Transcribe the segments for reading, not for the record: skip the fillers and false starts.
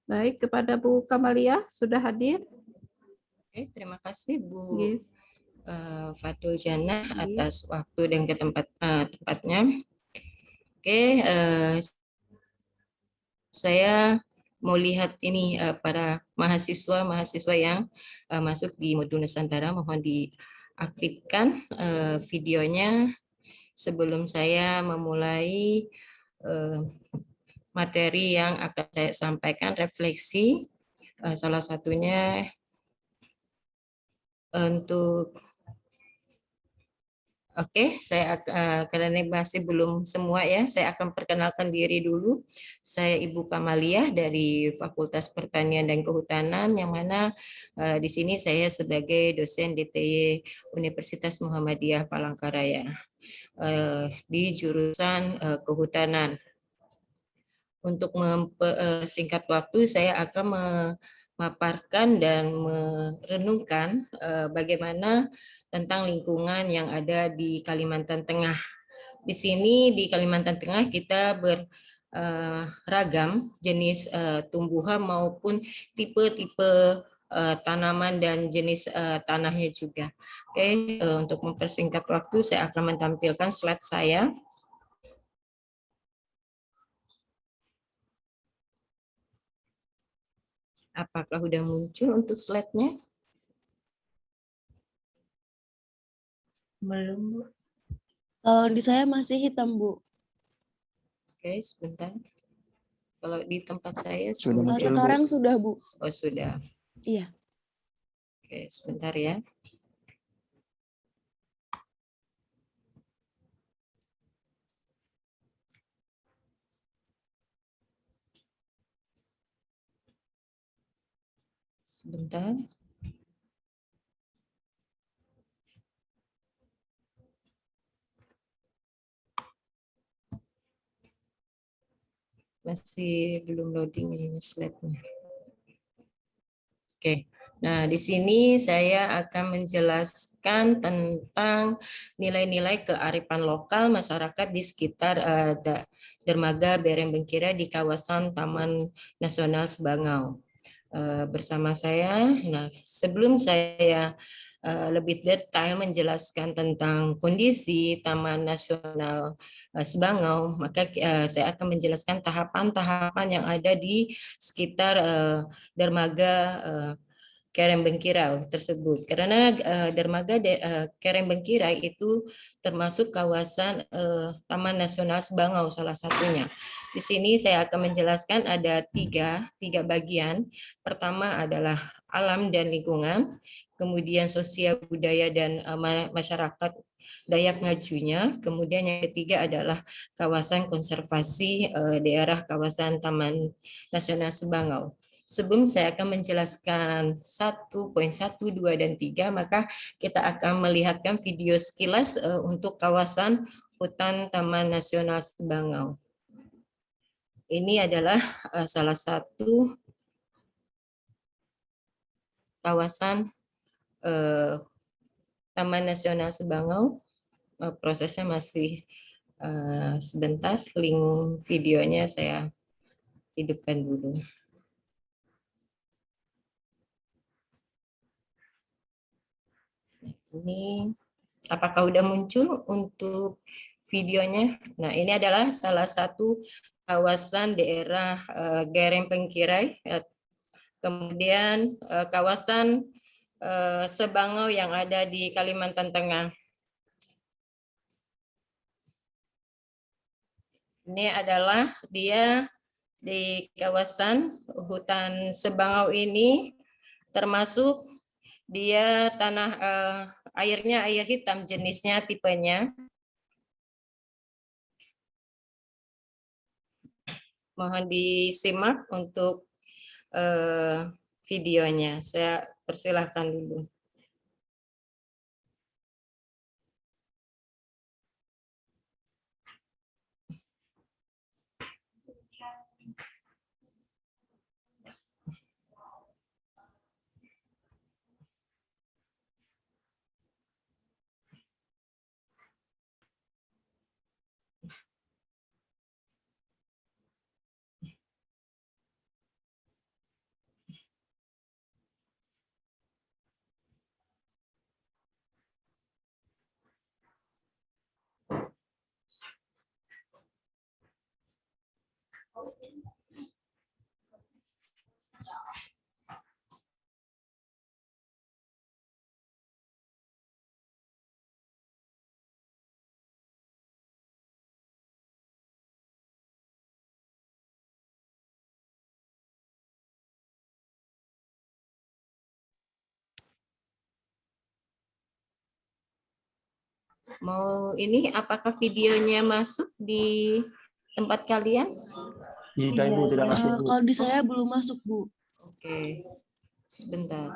Baik, kepada Bu Kamalia sudah hadir. Oke, terima kasih Bu Yes. Fatul Jannah Yes. atas waktu dan tempatnya. Oke, saya mau lihat ini para mahasiswa yang masuk di modul Nusantara, mohon diaktifkan videonya sebelum saya memulai materi yang akan saya sampaikan, refleksi salah satunya untuk saya karena masih belum semua ya, saya akan perkenalkan diri dulu. Saya Ibu Kamaliah dari Fakultas Pertanian dan Kehutanan, yang mana di sini saya sebagai dosen DTY Universitas Muhammadiyah Palangkaraya di jurusan Kehutanan. Untuk mempersingkat waktu, saya akan memaparkan dan merenungkan bagaimana tentang lingkungan yang ada di Kalimantan Tengah. Di sini di Kalimantan Tengah kita beragam jenis tumbuhan maupun tipe-tipe tanaman dan jenis tanahnya juga. Untuk mempersingkat waktu, saya akan menampilkan slide saya. Apakah sudah muncul untuk slide-nya? Belum, Bu. Kalau di saya masih hitam, Bu. Oke, sebentar. Kalau di tempat saya Sudah sudah. muncul, Bu. Sekarang sudah, Bu. Oh, sudah. Iya. Oke, sebentar ya. Sebentar. Masih belum loading ini slide-nya. Oke. Nah, di sini saya akan menjelaskan tentang nilai-nilai kearifan lokal masyarakat di sekitar dermaga Berembengkira di kawasan Taman Nasional Sebangau. Bersama saya. Nah, sebelum saya lebih detail menjelaskan tentang kondisi Taman Nasional Sebangau, maka saya akan menjelaskan tahapan-tahapan yang ada di sekitar dermaga Kerembengkirau tersebut. Karena dermaga Kerembengkirau itu termasuk kawasan Taman Nasional Sebangau salah satunya. Di sini saya akan menjelaskan ada tiga bagian. Pertama adalah alam dan lingkungan, kemudian sosial budaya dan masyarakat Dayak Ngajunya, kemudian yang ketiga adalah kawasan konservasi daerah kawasan Taman Nasional Sebangau. Sebelum saya akan menjelaskan 1.1, 2, dan 3, maka kita akan melihatkan video sekilas untuk kawasan hutan Taman Nasional Sebangau. Ini adalah salah satu kawasan Taman Nasional Sebangau. Prosesnya masih sebentar, link videonya saya hidupkan dulu. Ini apakah udah muncul untuk videonya? Nah, ini adalah salah satu kawasan daerah Gerempengkirai, kemudian kawasan Sebangau yang ada di Kalimantan Tengah. Ini adalah dia di kawasan hutan Sebangau ini, termasuk dia tanah airnya air hitam, jenisnya tipenya. Mohon disimak untuk videonya. Saya persilahkan dulu. Mau ini apakah videonya masuk di tempat kalian? Tidak, Ibu, tidak masuk, Bu. Kalau di saya belum masuk, Bu. Oke, sebentar.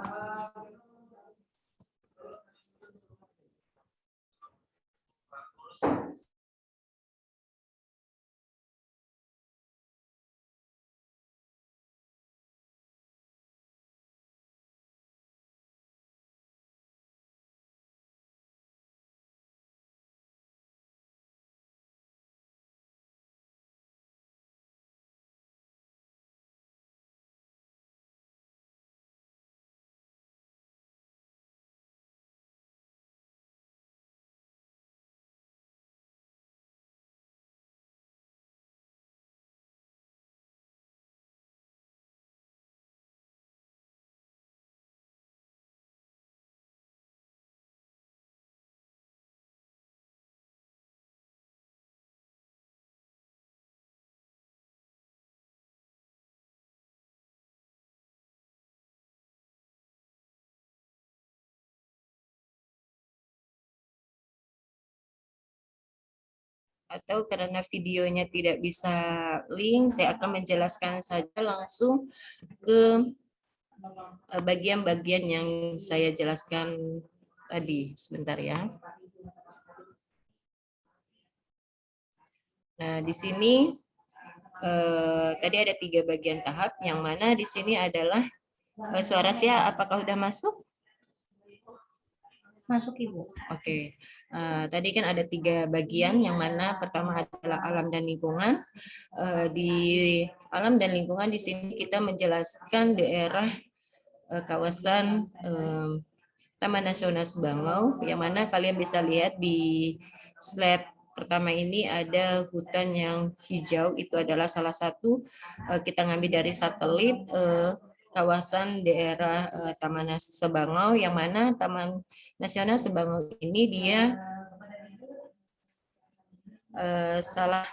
Atau karena videonya tidak bisa link, saya akan menjelaskan saja langsung ke bagian-bagian yang saya jelaskan tadi. Sebentar ya. Nah, di sini tadi ada 3 bagian tahap, yang mana di sini adalah suara saya apakah sudah masuk? Masuk, Ibu. Oke. Tadi kan ada 3 bagian, yang mana pertama adalah alam dan lingkungan. Di alam dan lingkungan di sini kita menjelaskan daerah kawasan Taman Nasional Sebangau, yang mana kalian bisa lihat di slide pertama ini ada hutan yang hijau, itu adalah salah satu kita ngambil dari satelit kawasan daerah Taman Nasional Sebangau, yang mana Taman Nasional Sebangau ini dia salah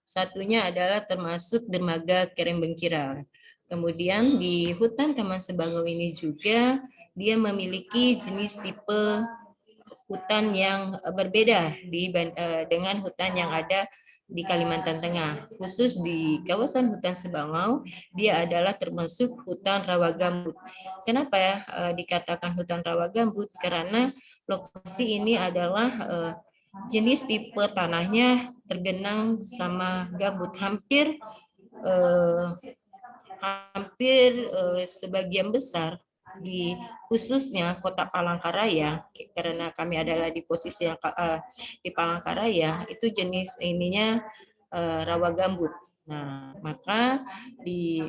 satunya adalah termasuk dermaga Kerembengkira. Kemudian di hutan Taman Sebangau ini juga dia memiliki jenis tipe hutan yang berbeda dengan hutan yang ada di Kalimantan Tengah. Khusus di kawasan hutan Sebangau, dia adalah termasuk hutan rawa gambut. Kenapa ya dikatakan hutan rawa gambut? Karena lokasi ini adalah jenis tipe tanahnya tergenang sama gambut, hampir sebagian besar di khususnya kota Palangkaraya, karena kami adalah di posisi yang di Palangkaraya, itu jenis ininya rawa gambut. Nah, maka di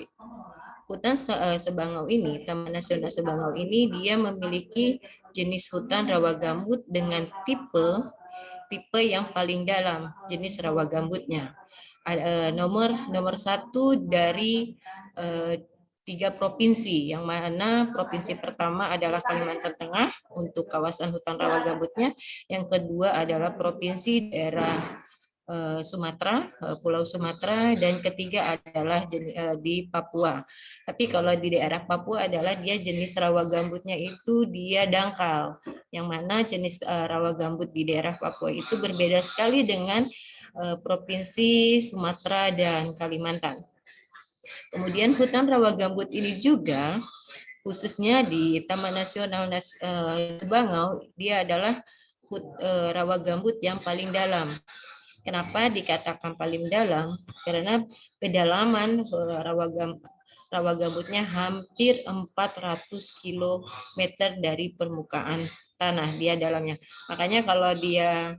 hutan Sebangau ini, Taman Nasional Sebangau ini, dia memiliki jenis hutan rawa gambut dengan tipe yang paling dalam jenis rawa gambutnya. Nomor 1 dari 3 provinsi, yang mana provinsi pertama adalah Kalimantan Tengah untuk kawasan hutan rawa gambutnya, yang kedua adalah provinsi daerah Sumatera, Pulau Sumatera, dan ketiga adalah di Papua. Tapi kalau di daerah Papua adalah dia jenis rawa gambutnya itu dia dangkal, yang mana jenis rawa gambut di daerah Papua itu berbeda sekali dengan provinsi Sumatera dan Kalimantan. Kemudian hutan rawa gambut ini juga khususnya di Taman Nasional Sebangau, dia adalah rawa gambut yang paling dalam. Kenapa dikatakan paling dalam? Karena kedalaman rawa gambutnya hampir 400 km dari permukaan tanah dia dalamnya. Makanya kalau dia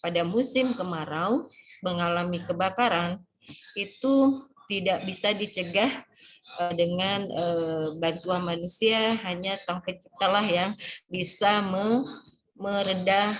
pada musim kemarau mengalami kebakaran, itu tidak bisa dicegah dengan bantuan manusia, hanya sang penciptalah yang bisa meredah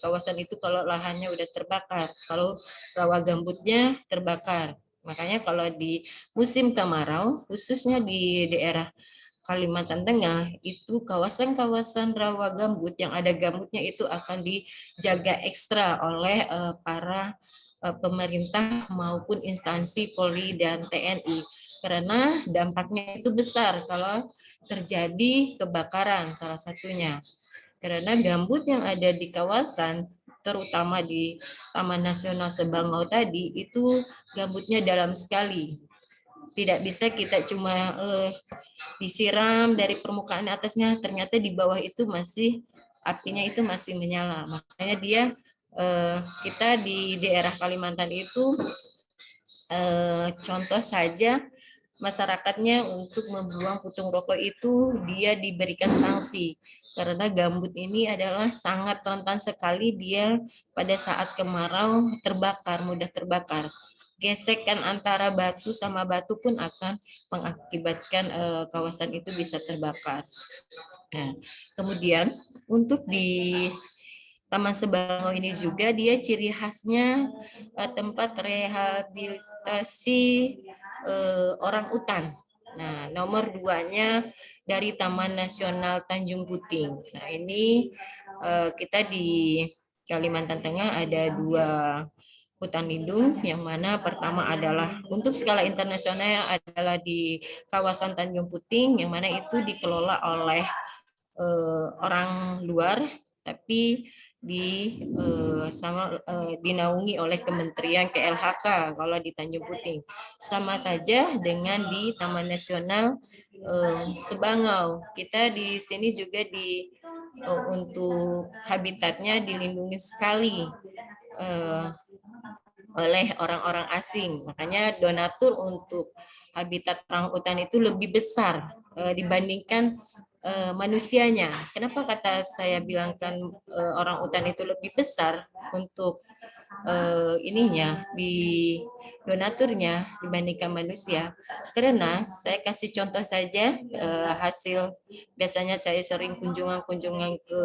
kawasan itu kalau lahannya udah terbakar, kalau rawa gambutnya terbakar. Makanya kalau di musim kemarau, khususnya di daerah Kalimantan Tengah, itu kawasan-kawasan rawa gambut yang ada gambutnya itu akan dijaga ekstra oleh para pemerintah maupun instansi Polri dan TNI. Karena dampaknya itu besar kalau terjadi kebakaran salah satunya. Karena gambut yang ada di kawasan, terutama di Taman Nasional Sebangau tadi, itu gambutnya dalam sekali. Tidak bisa kita cuma disiram dari permukaan atasnya, ternyata di bawah itu masih apinya itu masih menyala. Makanya dia kita di daerah Kalimantan itu contoh saja masyarakatnya untuk membuang puntung rokok itu dia diberikan sanksi karena gambut ini adalah sangat rentan sekali dia pada saat kemarau terbakar, mudah terbakar. Gesekan antara batu sama batu pun akan mengakibatkan kawasan itu bisa terbakar. Nah, kemudian untuk di Taman Sebangau ini juga dia ciri khasnya tempat rehabilitasi orang utan. Nah, nomor 2-nya dari Taman Nasional Tanjung Puting. Nah, ini kita di Kalimantan Tengah ada 2 hutan lindung, yang mana pertama adalah untuk skala internasional adalah di kawasan Tanjung Puting, yang mana itu dikelola oleh orang luar, tapi dinaungi oleh Kementerian KLHK kalau di Tanjung Puting. Sama saja dengan di Taman Nasional Sebangau. Kita di sini juga untuk habitatnya dilindungi sekali oleh orang-orang asing. Makanya donatur untuk habitat orangutan itu lebih besar dibandingkan manusianya. Kenapa kata saya bilangkan orangutan itu lebih besar untuk di donaturnya dibandingkan manusia? Karena saya kasih contoh saja hasil, biasanya saya sering kunjungan ke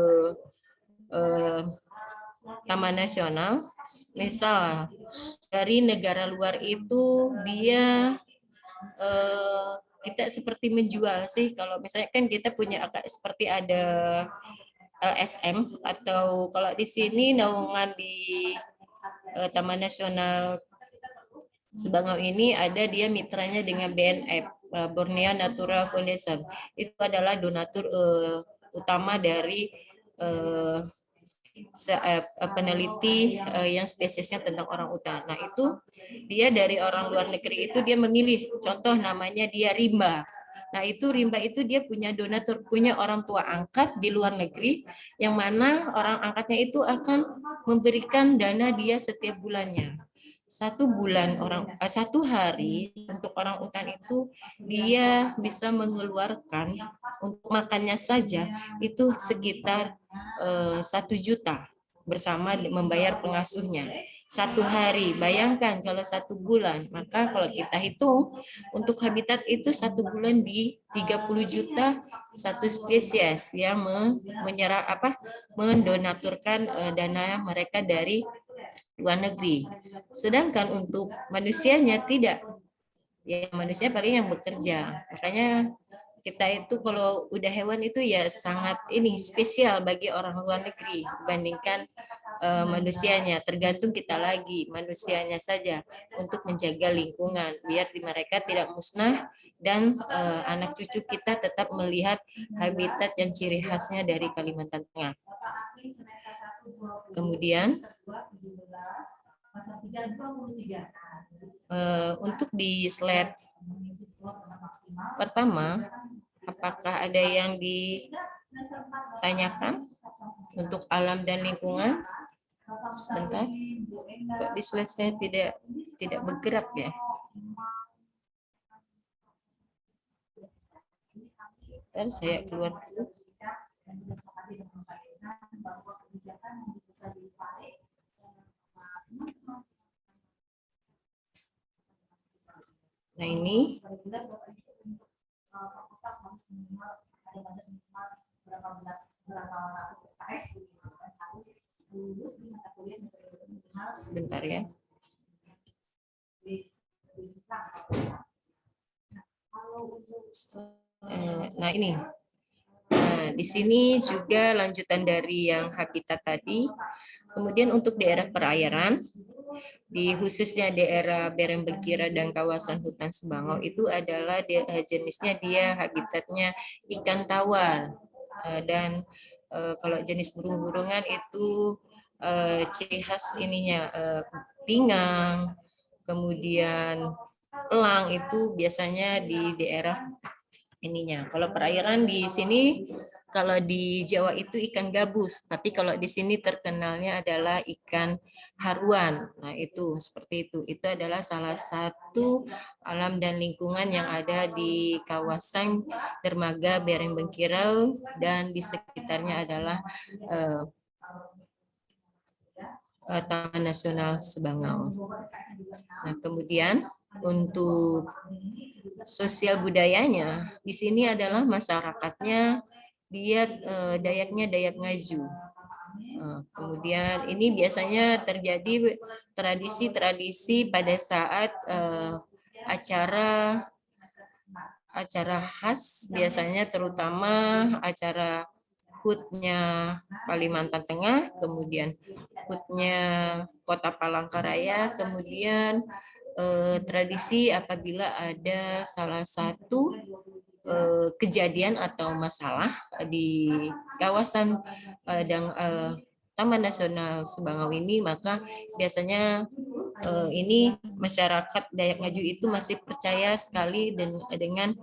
Taman Nasional, misal dari negara luar itu dia kita seperti menjual sih, kalau misalnya kan kita punya seperti ada LSM, atau kalau di sini naungan di Taman Nasional Sebangau ini ada dia mitranya dengan BNF, Borneo Natural Foundation. Itu adalah donatur utama dari peneliti yang spesiesnya tentang orang utan. Nah, itu dia dari orang luar negeri itu dia memilih, contoh namanya dia rimba. Nah, itu rimba itu dia punya donatur, punya orang tua angkat di luar negeri, yang mana orang angkatnya itu akan memberikan dana dia setiap bulannya. 1 hari untuk orang utan itu dia bisa mengeluarkan untuk makannya saja itu sekitar 1 juta bersama membayar pengasuhnya. 1 hari, bayangkan kalau 1 bulan, maka kalau kita hitung untuk habitat itu 1 bulan di 30 juta 1 spesies yang mendonaturkan dana mereka dari luar negeri. Sedangkan untuk manusianya tidak. Ya, manusia paling yang bekerja. Makanya kita itu kalau udah hewan itu ya sangat spesial bagi orang luar negeri dibandingkan manusianya. Tergantung kita lagi, manusianya saja untuk menjaga lingkungan biar di mereka tidak musnah dan anak cucu kita tetap melihat habitat yang ciri khasnya dari Kalimantan Tengah. Kemudian untuk di slide pertama, apakah ada yang ditanyakan untuk alam dan lingkungan? Sebentar, kok di slide saya tidak bergerak ya? Dan saya keluar dulu. Nah, ini Sebentar ya. Nah ini. Nah, di sini juga lanjutan dari yang habitat tadi. Kemudian untuk daerah perairan, di khususnya daerah Berembekira dan kawasan hutan Sebangau itu adalah jenisnya dia habitatnya ikan tawar. Dan kalau jenis burung-burungan itu ciri khas ininya pingang, kemudian elang itu biasanya di daerah ininya. Kalau perairan di sini, kalau di Jawa itu ikan gabus, tapi kalau di sini terkenalnya adalah ikan haruan. Nah itu seperti itu. Itu adalah salah satu alam dan lingkungan yang ada di kawasan dermaga Berembekira dan di sekitarnya adalah Taman Nasional Sebangau. Nah kemudian untuk sosial budayanya di sini adalah masyarakatnya dia Dayaknya Dayak Ngaju. Kemudian ini biasanya terjadi tradisi-tradisi pada saat acara khas, biasanya terutama acara HUT-nya Kalimantan Tengah, kemudian HUT-nya Kota Palangkaraya, kemudian tradisi apabila ada salah satu kejadian atau masalah di kawasan Taman Nasional Sebangau ini, maka biasanya ini masyarakat Dayak Ngaju itu masih percaya sekali dengan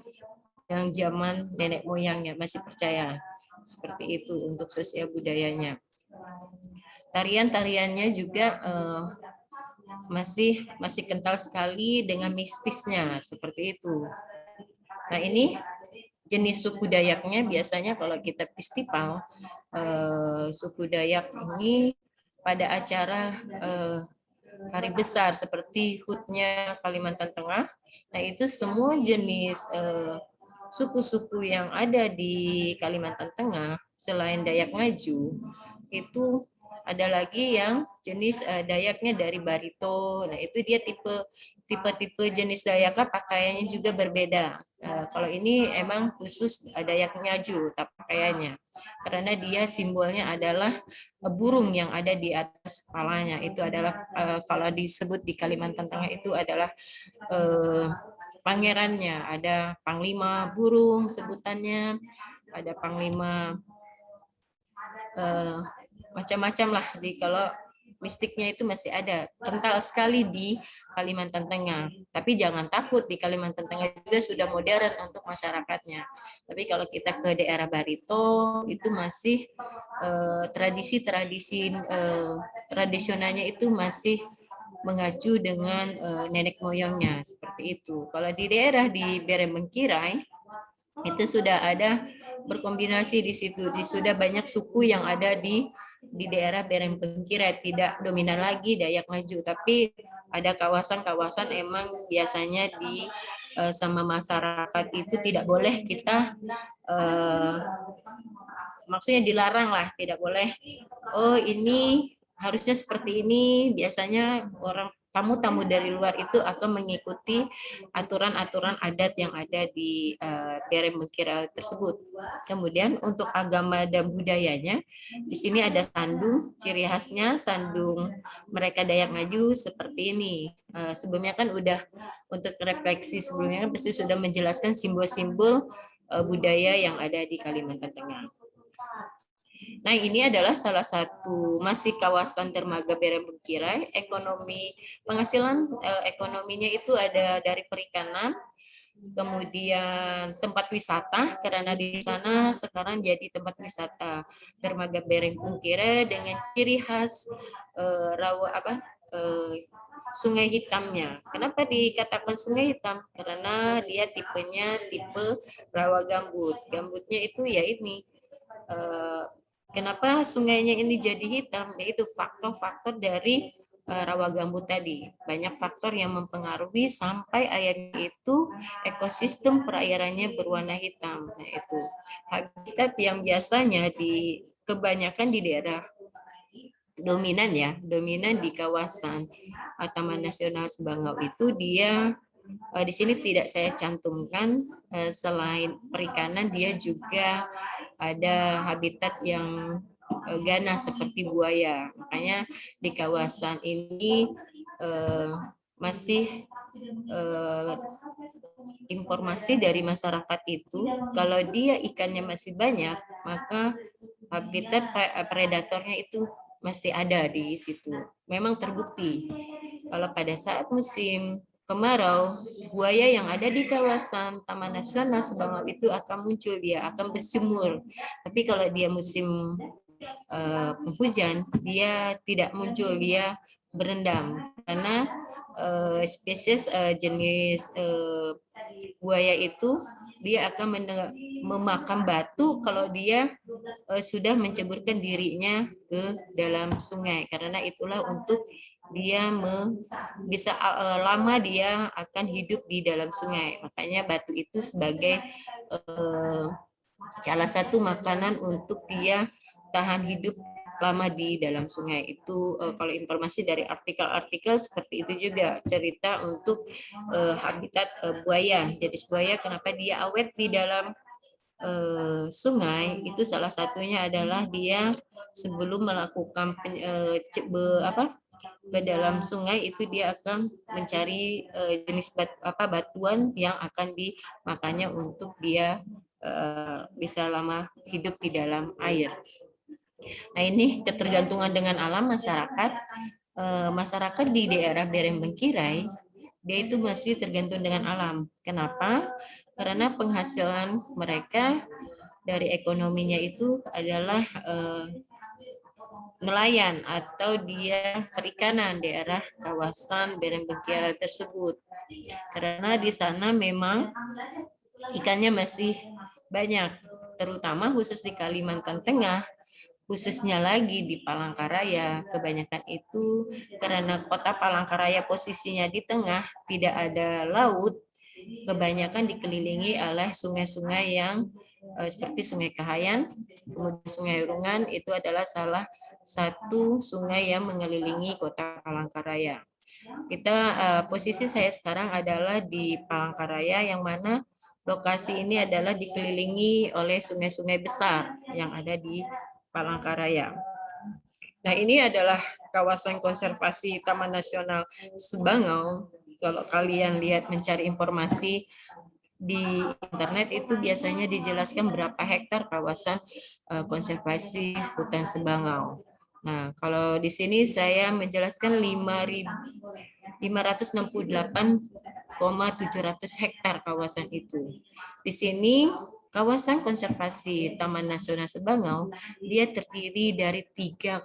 yang zaman nenek moyangnya, masih percaya seperti itu untuk sosial budayanya. Tarian-tariannya juga masih kental sekali dengan mistisnya seperti itu. Nah ini jenis suku Dayaknya biasanya kalau kita festival suku Dayak ini pada acara hari besar seperti HUT-nya Kalimantan Tengah. Nah itu semua jenis suku-suku yang ada di Kalimantan Tengah selain Dayak Ngaju itu ada lagi yang jenis Dayaknya dari Barito. Nah itu dia tipe jenis Dayaknya pakaiannya juga berbeda. Kalau ini emang khusus Dayak Ngaju pakaiannya, karena dia simbolnya adalah burung yang ada di atas kepalanya. Itu adalah kalau disebut di Kalimantan Tengah itu adalah pangerannya. Ada panglima burung sebutannya, ada panglima macam-macam lah. Kalau mistiknya itu masih ada, kental sekali di Kalimantan Tengah. Tapi jangan takut, di Kalimantan Tengah juga sudah modern untuk masyarakatnya. Tapi kalau kita ke daerah Barito itu masih tradisi-tradisi tradisionalnya itu masih mengacu dengan nenek moyangnya seperti itu. Kalau di daerah di Berembekira itu sudah ada berkombinasi di situ, sudah banyak suku yang ada di daerah Berembekira, tidak dominan lagi Dayak Ngaju, tapi ada kawasan-kawasan emang biasanya di sama masyarakat itu tidak boleh kita maksudnya dilarang lah, tidak boleh. Oh ini harusnya seperti ini. Biasanya tamu-tamu dari luar itu akan mengikuti aturan-aturan adat yang ada di Berembekira tersebut. Kemudian untuk agama dan budayanya, di sini ada sandung, ciri khasnya sandung mereka Dayak Ngaju seperti ini. Sebelumnya kan udah untuk refleksi sebelumnya kan pasti sudah menjelaskan simbol-simbol budaya yang ada di Kalimantan Tengah. Nah, ini adalah salah satu masih kawasan dermaga Berembekira. Penghasilan ekonominya itu ada dari perikanan, kemudian tempat wisata, karena di sana sekarang jadi tempat wisata dermaga Berembekira dengan ciri khas sungai hitamnya. Kenapa dikatakan sungai hitam? Karena dia tipenya tipe rawa gambut. Gambutnya itu ya ini. Kenapa sungainya ini jadi hitam? Yaitu faktor-faktor dari rawa gambut tadi. Banyak faktor yang mempengaruhi sampai airnya itu ekosistem perairannya berwarna hitam. Nah itu habitat yang biasanya kebanyakan di daerah dominan di kawasan Taman Nasional Sebangau itu dia di sini tidak saya cantumkan, selain perikanan dia juga ada habitat yang ganas seperti buaya. Makanya di kawasan ini masih informasi dari masyarakat itu kalau dia ikannya masih banyak, maka habitat predatornya itu masih ada di situ. Memang terbukti kalau pada saat musim kemarau, buaya yang ada di kawasan Taman Nasional Sebangau itu akan muncul, dia akan berjemur. Tapi kalau dia musim penghujan, dia tidak muncul, dia berendam karena spesies jenis buaya itu dia akan memakan batu kalau dia sudah menceburkan dirinya ke dalam sungai, karena itulah untuk dia bisa lama dia akan hidup di dalam sungai. Makanya batu itu sebagai salah satu makanan untuk dia tahan hidup lama di dalam sungai. Itu kalau informasi dari artikel-artikel seperti itu juga cerita untuk habitat buaya, jenis buaya kenapa dia awet di dalam sungai, itu salah satunya adalah dia sebelum melakukan ke dalam sungai itu dia akan mencari jenis batuan yang akan dimakannya untuk dia bisa lama hidup di dalam air. Nah, ini ketergantungan dengan alam masyarakat. Masyarakat di daerah Berembengkirai, dia itu masih tergantung dengan alam. Kenapa? Karena penghasilan mereka dari ekonominya itu adalah nelayan atau dia perikanan daerah kawasan Berembengkirai tersebut. Karena di sana memang ikannya masih banyak, terutama khusus di Kalimantan Tengah, khususnya lagi di Palangkaraya. Kebanyakan itu karena kota Palangkaraya posisinya di tengah, tidak ada laut, kebanyakan dikelilingi oleh sungai-sungai yang seperti Sungai Kahayan, kemudian Sungai Rungan, itu adalah salah satu sungai yang mengelilingi kota Palangkaraya. Posisi saya sekarang adalah di Palangkaraya, yang mana lokasi ini adalah dikelilingi oleh sungai-sungai besar yang ada di Palangkaraya. Nah, ini adalah kawasan konservasi Taman Nasional Sebangau. Kalau kalian lihat mencari informasi di internet itu biasanya dijelaskan berapa hektar kawasan konservasi hutan Sebangau. Nah, kalau di sini saya menjelaskan 568,700 hektar kawasan itu. Di sini kawasan konservasi Taman Nasional Sebangau dia terdiri dari 3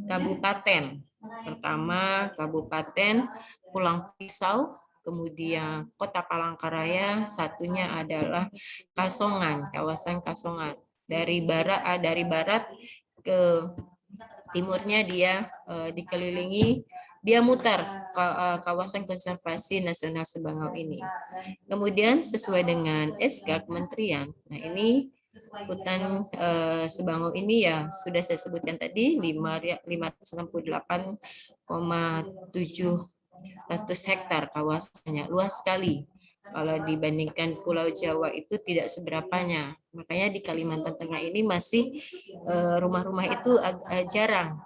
kabupaten. Pertama, Kabupaten Pulang Pisau, kemudian Kota Palangkaraya, satunya adalah Kasongan, kawasan Kasongan. Dari barat ke timurnya dia dikelilingi, dia mutar kawasan konservasi nasional Sebangau ini. Kemudian sesuai dengan SK Kementerian, nah ini hutan Sebangau ini ya sudah saya sebutkan tadi 568,700 hektar kawasannya, luas sekali. Kalau dibandingkan Pulau Jawa itu tidak seberapanya. Makanya di Kalimantan Tengah ini masih rumah-rumah itu jarang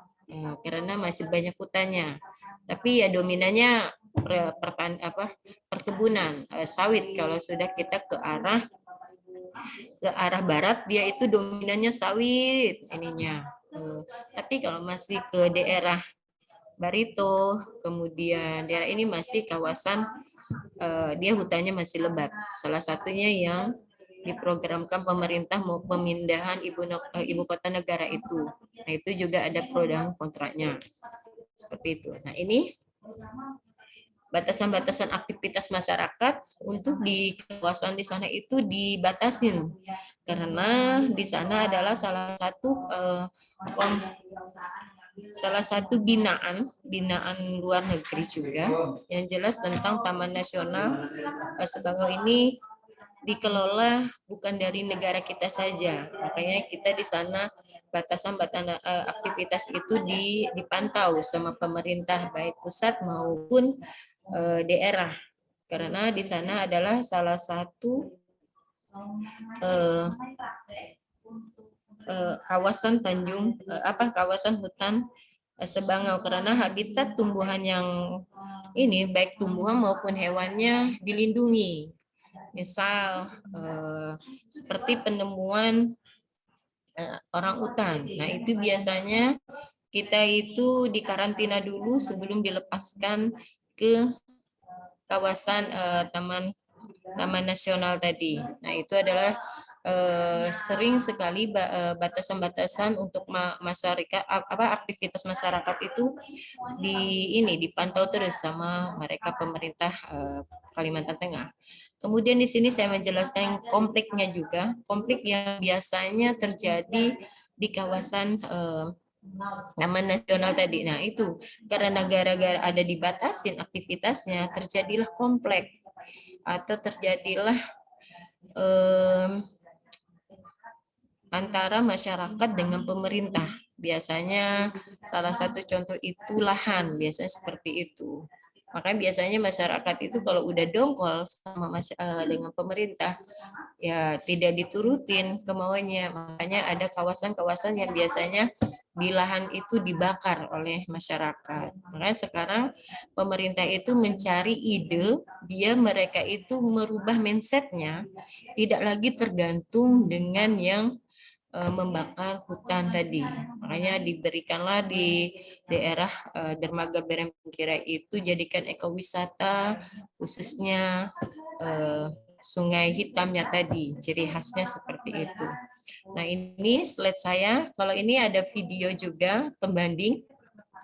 karena masih banyak hutannya. Tapi ya dominannya perkebunan sawit. Kalau sudah kita ke arah barat, dia itu dominannya sawit ininya. Tapi kalau masih ke daerah Barito, kemudian daerah ini masih kawasan dia hutannya masih lebat. Salah satunya yang diprogramkan pemerintah mau pemindahan ibu kota negara itu. Nah, itu juga ada pro dan kontraknya. Seperti itu. Nah, ini batasan-batasan aktivitas masyarakat untuk di kawasan di sana itu dibatasin karena di sana adalah salah satu binaan luar negeri juga yang jelas tentang Taman Nasional Sebangau ini dikelola bukan dari negara kita saja, makanya kita di sana batasan aktivitas itu dipantau sama pemerintah baik pusat maupun daerah, karena di sana adalah salah satu kawasan kawasan hutan Sebangau, karena habitat tumbuhan yang ini baik tumbuhan maupun hewannya dilindungi. Misal seperti penemuan orang utan. Nah, itu biasanya kita itu dikarantina dulu sebelum dilepaskan ke kawasan Taman Nasional tadi. Nah, itu adalah sering sekali batasan-batasan untuk masyarakat aktivitas masyarakat itu dipantau terus sama mereka pemerintah Kalimantan Tengah. Kemudian di sini saya menjelaskan konfliknya juga, konflik yang biasanya terjadi di kawasan Taman Nasional tadi. Nah, itu karena gara-gara ada dibatasin aktivitasnya, terjadilah konflik atau terjadilah antara masyarakat dengan pemerintah. Biasanya salah satu contoh itu lahan, biasanya seperti itu. Makanya biasanya masyarakat itu kalau udah dongkol sama dengan pemerintah, ya tidak diturutin kemauannya. Makanya ada kawasan-kawasan yang biasanya di lahan itu dibakar oleh masyarakat. Makanya sekarang pemerintah itu mencari ide, mereka itu merubah mindsetnya, tidak lagi tergantung dengan yang membakar hutan tadi. Makanya diberikanlah di daerah Dermaga Berempira itu jadikan ekowisata, khususnya Sungai Hitamnya tadi, ciri khasnya seperti itu. Nah, ini slide saya. Kalau ini ada video juga pembanding,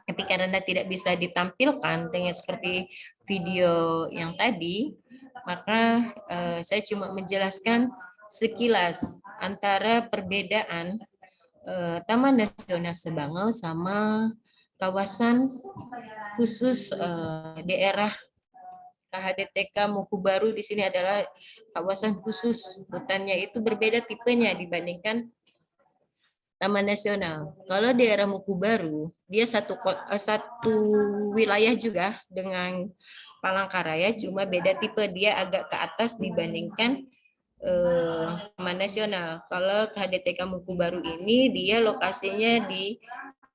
tapi karena tidak bisa ditampilkan dengan seperti video yang tadi, maka saya cuma menjelaskan sekilas antara perbedaan Taman Nasional Sebangau sama kawasan khusus daerah KHDTK Muku Baru. Di sini adalah kawasan khusus, hutannya itu berbeda tipenya dibandingkan Taman Nasional. Kalau daerah Muku Baru, dia satu wilayah juga dengan Palangkaraya, cuma beda tipe, dia agak ke atas dibandingkan Taman Nasional. Kalau KHDTK Muku Baru ini dia lokasinya di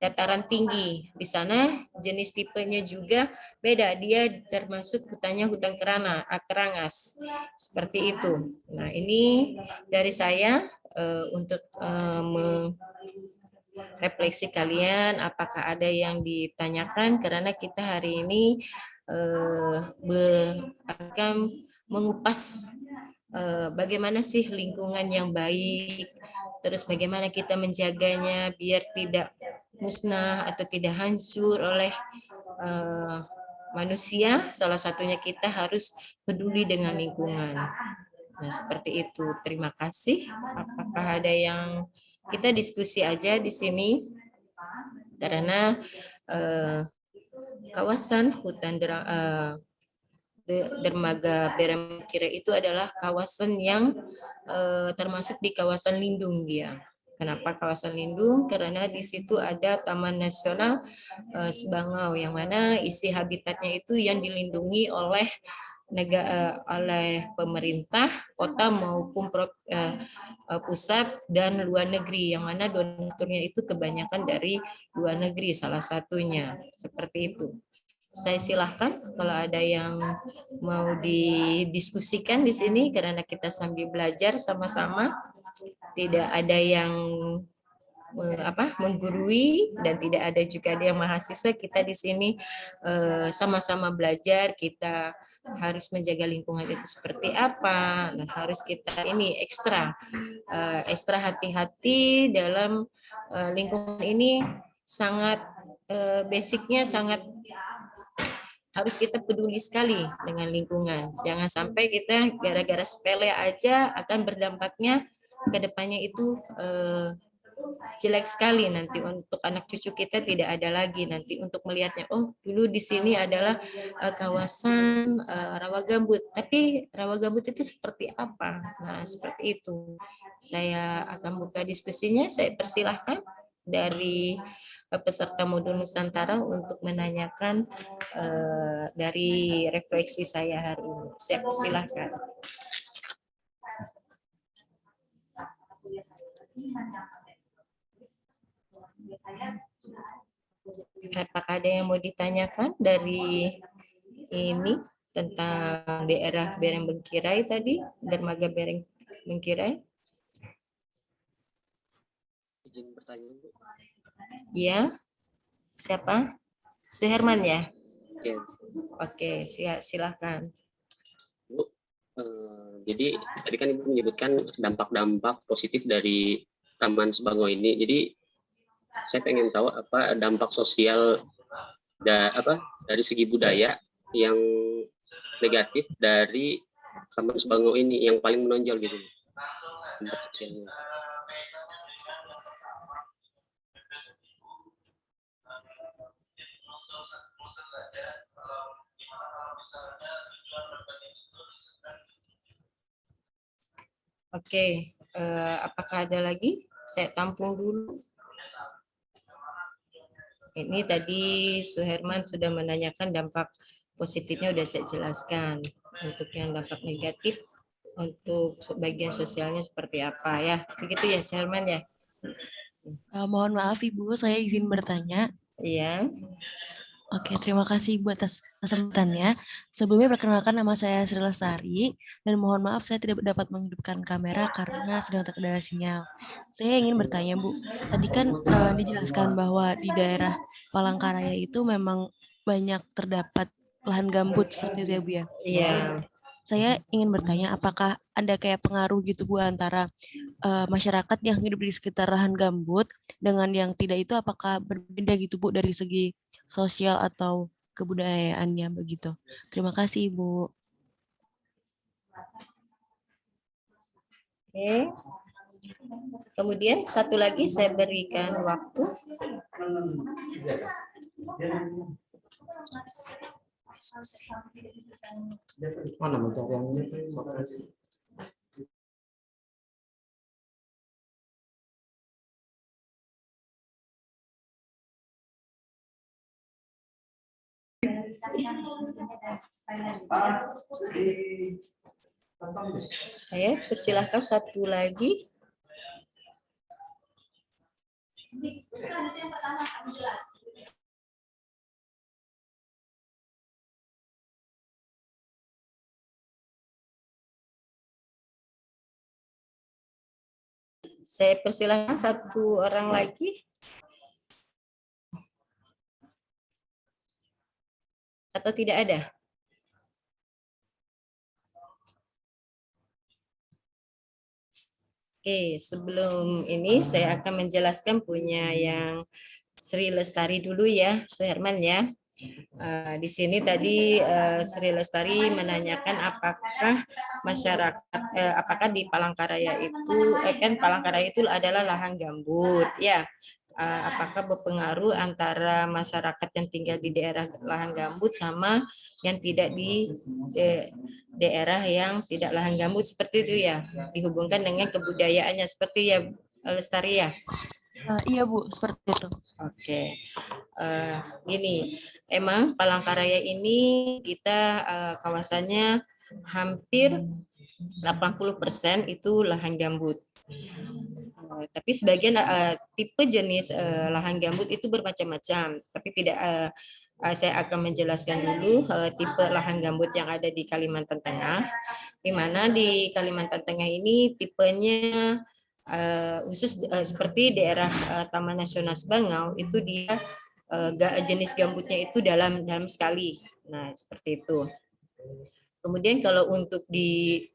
dataran tinggi. Di sana jenis tipenya juga beda. Dia termasuk hutannya hutan kerangas. Seperti itu. Nah, ini dari saya untuk refleksi kalian, apakah ada yang ditanyakan, karena kita hari ini akan mengupas bagaimana sih lingkungan yang baik, terus bagaimana kita menjaganya biar tidak musnah atau tidak hancur oleh manusia. Salah satunya kita harus peduli dengan lingkungan. Nah, seperti itu. Terima kasih. Apakah ada yang kita diskusi aja di sini, karena kawasan hutan Dermaga Berempira itu adalah kawasan yang termasuk di kawasan lindung dia. Kenapa kawasan lindung? Karena di situ ada Taman Nasional Sebangau, yang mana isi habitatnya itu yang dilindungi oleh oleh pemerintah kota maupun pusat dan luar negeri, yang mana donaturnya itu kebanyakan dari luar negeri, salah satunya seperti itu. Saya silahkan kalau ada yang mau didiskusikan di sini, karena kita sambil belajar sama-sama, tidak ada yang menggurui dan tidak ada juga dia mahasiswa. Kita di sini sama-sama belajar, kita harus menjaga lingkungan itu seperti apa. Nah, harus kita ini ekstra hati-hati dalam lingkungan ini, sangat basicnya sangat harus kita peduli sekali dengan lingkungan. Jangan sampai kita gara-gara sepele aja akan berdampaknya ke depannya itu jelek sekali nanti untuk anak cucu kita, tidak ada lagi nanti untuk melihatnya, oh dulu di sini adalah kawasan rawa gambut, tapi rawa gambut itu seperti apa. Nah, seperti itu. Saya akan buka diskusinya, saya persilahkan. dari peserta modul Nusantara untuk menanyakan dari refleksi saya hari ini. Silahkan. Apakah ada yang mau ditanyakan dari ini tentang daerah Bereng Bengkirai tadi, dermaga Bereng Bengkirai? Izin bertanya, Bu. Ya, siapa? Suherman ya? Oke, Oke, silahkan. Bu. Jadi tadi kan Ibu menyebutkan dampak-dampak positif dari Taman Sebango ini. Jadi saya pengen tahu apa dampak sosial dari segi budaya yang negatif dari Taman Sebango ini yang paling menonjol gitu. Dampak sosialnya. Oke, apakah ada lagi? Saya tampung dulu. Ini tadi Suherman sudah menanyakan dampak positifnya sudah saya jelaskan. Untuk yang dampak negatif, untuk bagian sosialnya seperti apa ya? Begitu ya Suherman ya? Mohon maaf Ibu, saya izin bertanya. Iya. Oke, terima kasih Ibu atas kesempatannya. Sebelumnya perkenalkan nama saya Sri Lestari dan mohon maaf saya tidak dapat menghidupkan kamera karena sedang terkendala sinyal. Saya ingin bertanya Bu, tadi kan dijelaskan bahwa di daerah Palangkaraya itu memang banyak terdapat lahan gambut seperti itu ya Bu ya? Iya. Saya ingin bertanya apakah ada kayak pengaruh gitu Bu antara masyarakat yang hidup di sekitar lahan gambut dengan yang tidak itu, apakah berbeda gitu Bu dari segi sosial atau kebudayaannya begitu. Terima kasih Ibu. Oke. Kemudian satu lagi saya berikan waktu. Mana mencari yang ini? Saya persilahkan satu lagi. Saya persilahkan satu orang lagi. Atau tidak ada? Oke, sebelum ini saya akan menjelaskan punya yang Sri Lestari dulu ya, Suherman ya. Di sini tadi Sri Lestari menanyakan apakah masyarakat, apakah di Palangkaraya itu, kan Palangkaraya itu adalah lahan gambut ya. Apakah berpengaruh antara masyarakat yang tinggal di daerah lahan gambut sama yang tidak di daerah yang tidak lahan gambut seperti itu ya, dihubungkan dengan kebudayaannya seperti ya Lestari ya. Iya Bu, seperti itu. Oke, gini, emang Palangkaraya ini kita kawasannya hampir 80% itu lahan gambut. Tapi sebagian tipe jenis lahan gambut itu bermacam-macam, tapi tidak saya akan menjelaskan dulu tipe lahan gambut yang ada di Kalimantan Tengah, di mana di Kalimantan Tengah ini tipenya khusus seperti daerah Taman Nasional Sebangau itu dia jenis gambutnya itu dalam sekali. Nah, seperti itu. Kemudian kalau untuk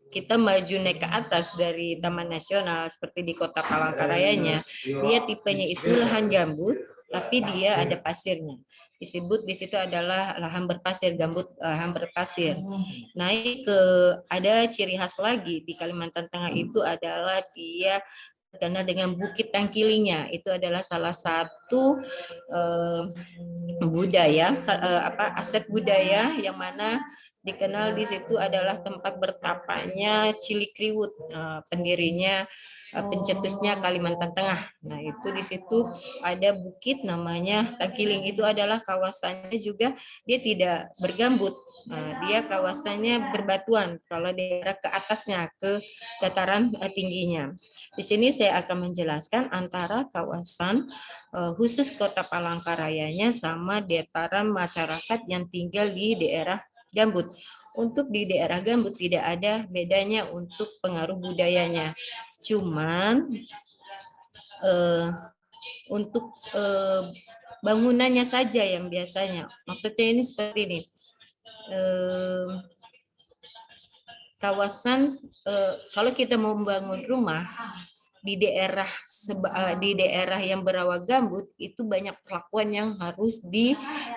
kita maju naik ke atas dari Taman Nasional seperti di Kota Palangkarayanya, dia tipenya itu lahan gambut, tapi dia ada pasirnya. Disebut di situ adalah lahan berpasir, gambut lahan berpasir. Naik ke ada ciri khas lagi di Kalimantan Tengah itu adalah dia karena dengan Bukit Tangkilingnya itu adalah salah satu budaya aset budaya yang mana dikenal di situ adalah tempat bertapanya Cilikriwut, pendirinya pencetusnya Kalimantan Tengah. Nah, itu di situ ada bukit namanya Tangkiling. Itu adalah kawasannya juga dia tidak bergambut. Nah, dia kawasannya berbatuan kalau daerah ke atasnya, ke dataran tingginya. Di sini saya akan menjelaskan antara kawasan khusus Kota Palangkarayanya sama dataran masyarakat yang tinggal di daerah gambut. Untuk di daerah gambut tidak ada bedanya untuk pengaruh budayanya. Cuman untuk bangunannya saja yang biasanya. Maksudnya ini seperti ini. Kawasan kalau kita mau membangun rumah di daerah yang berawa gambut itu banyak perlakuan yang harus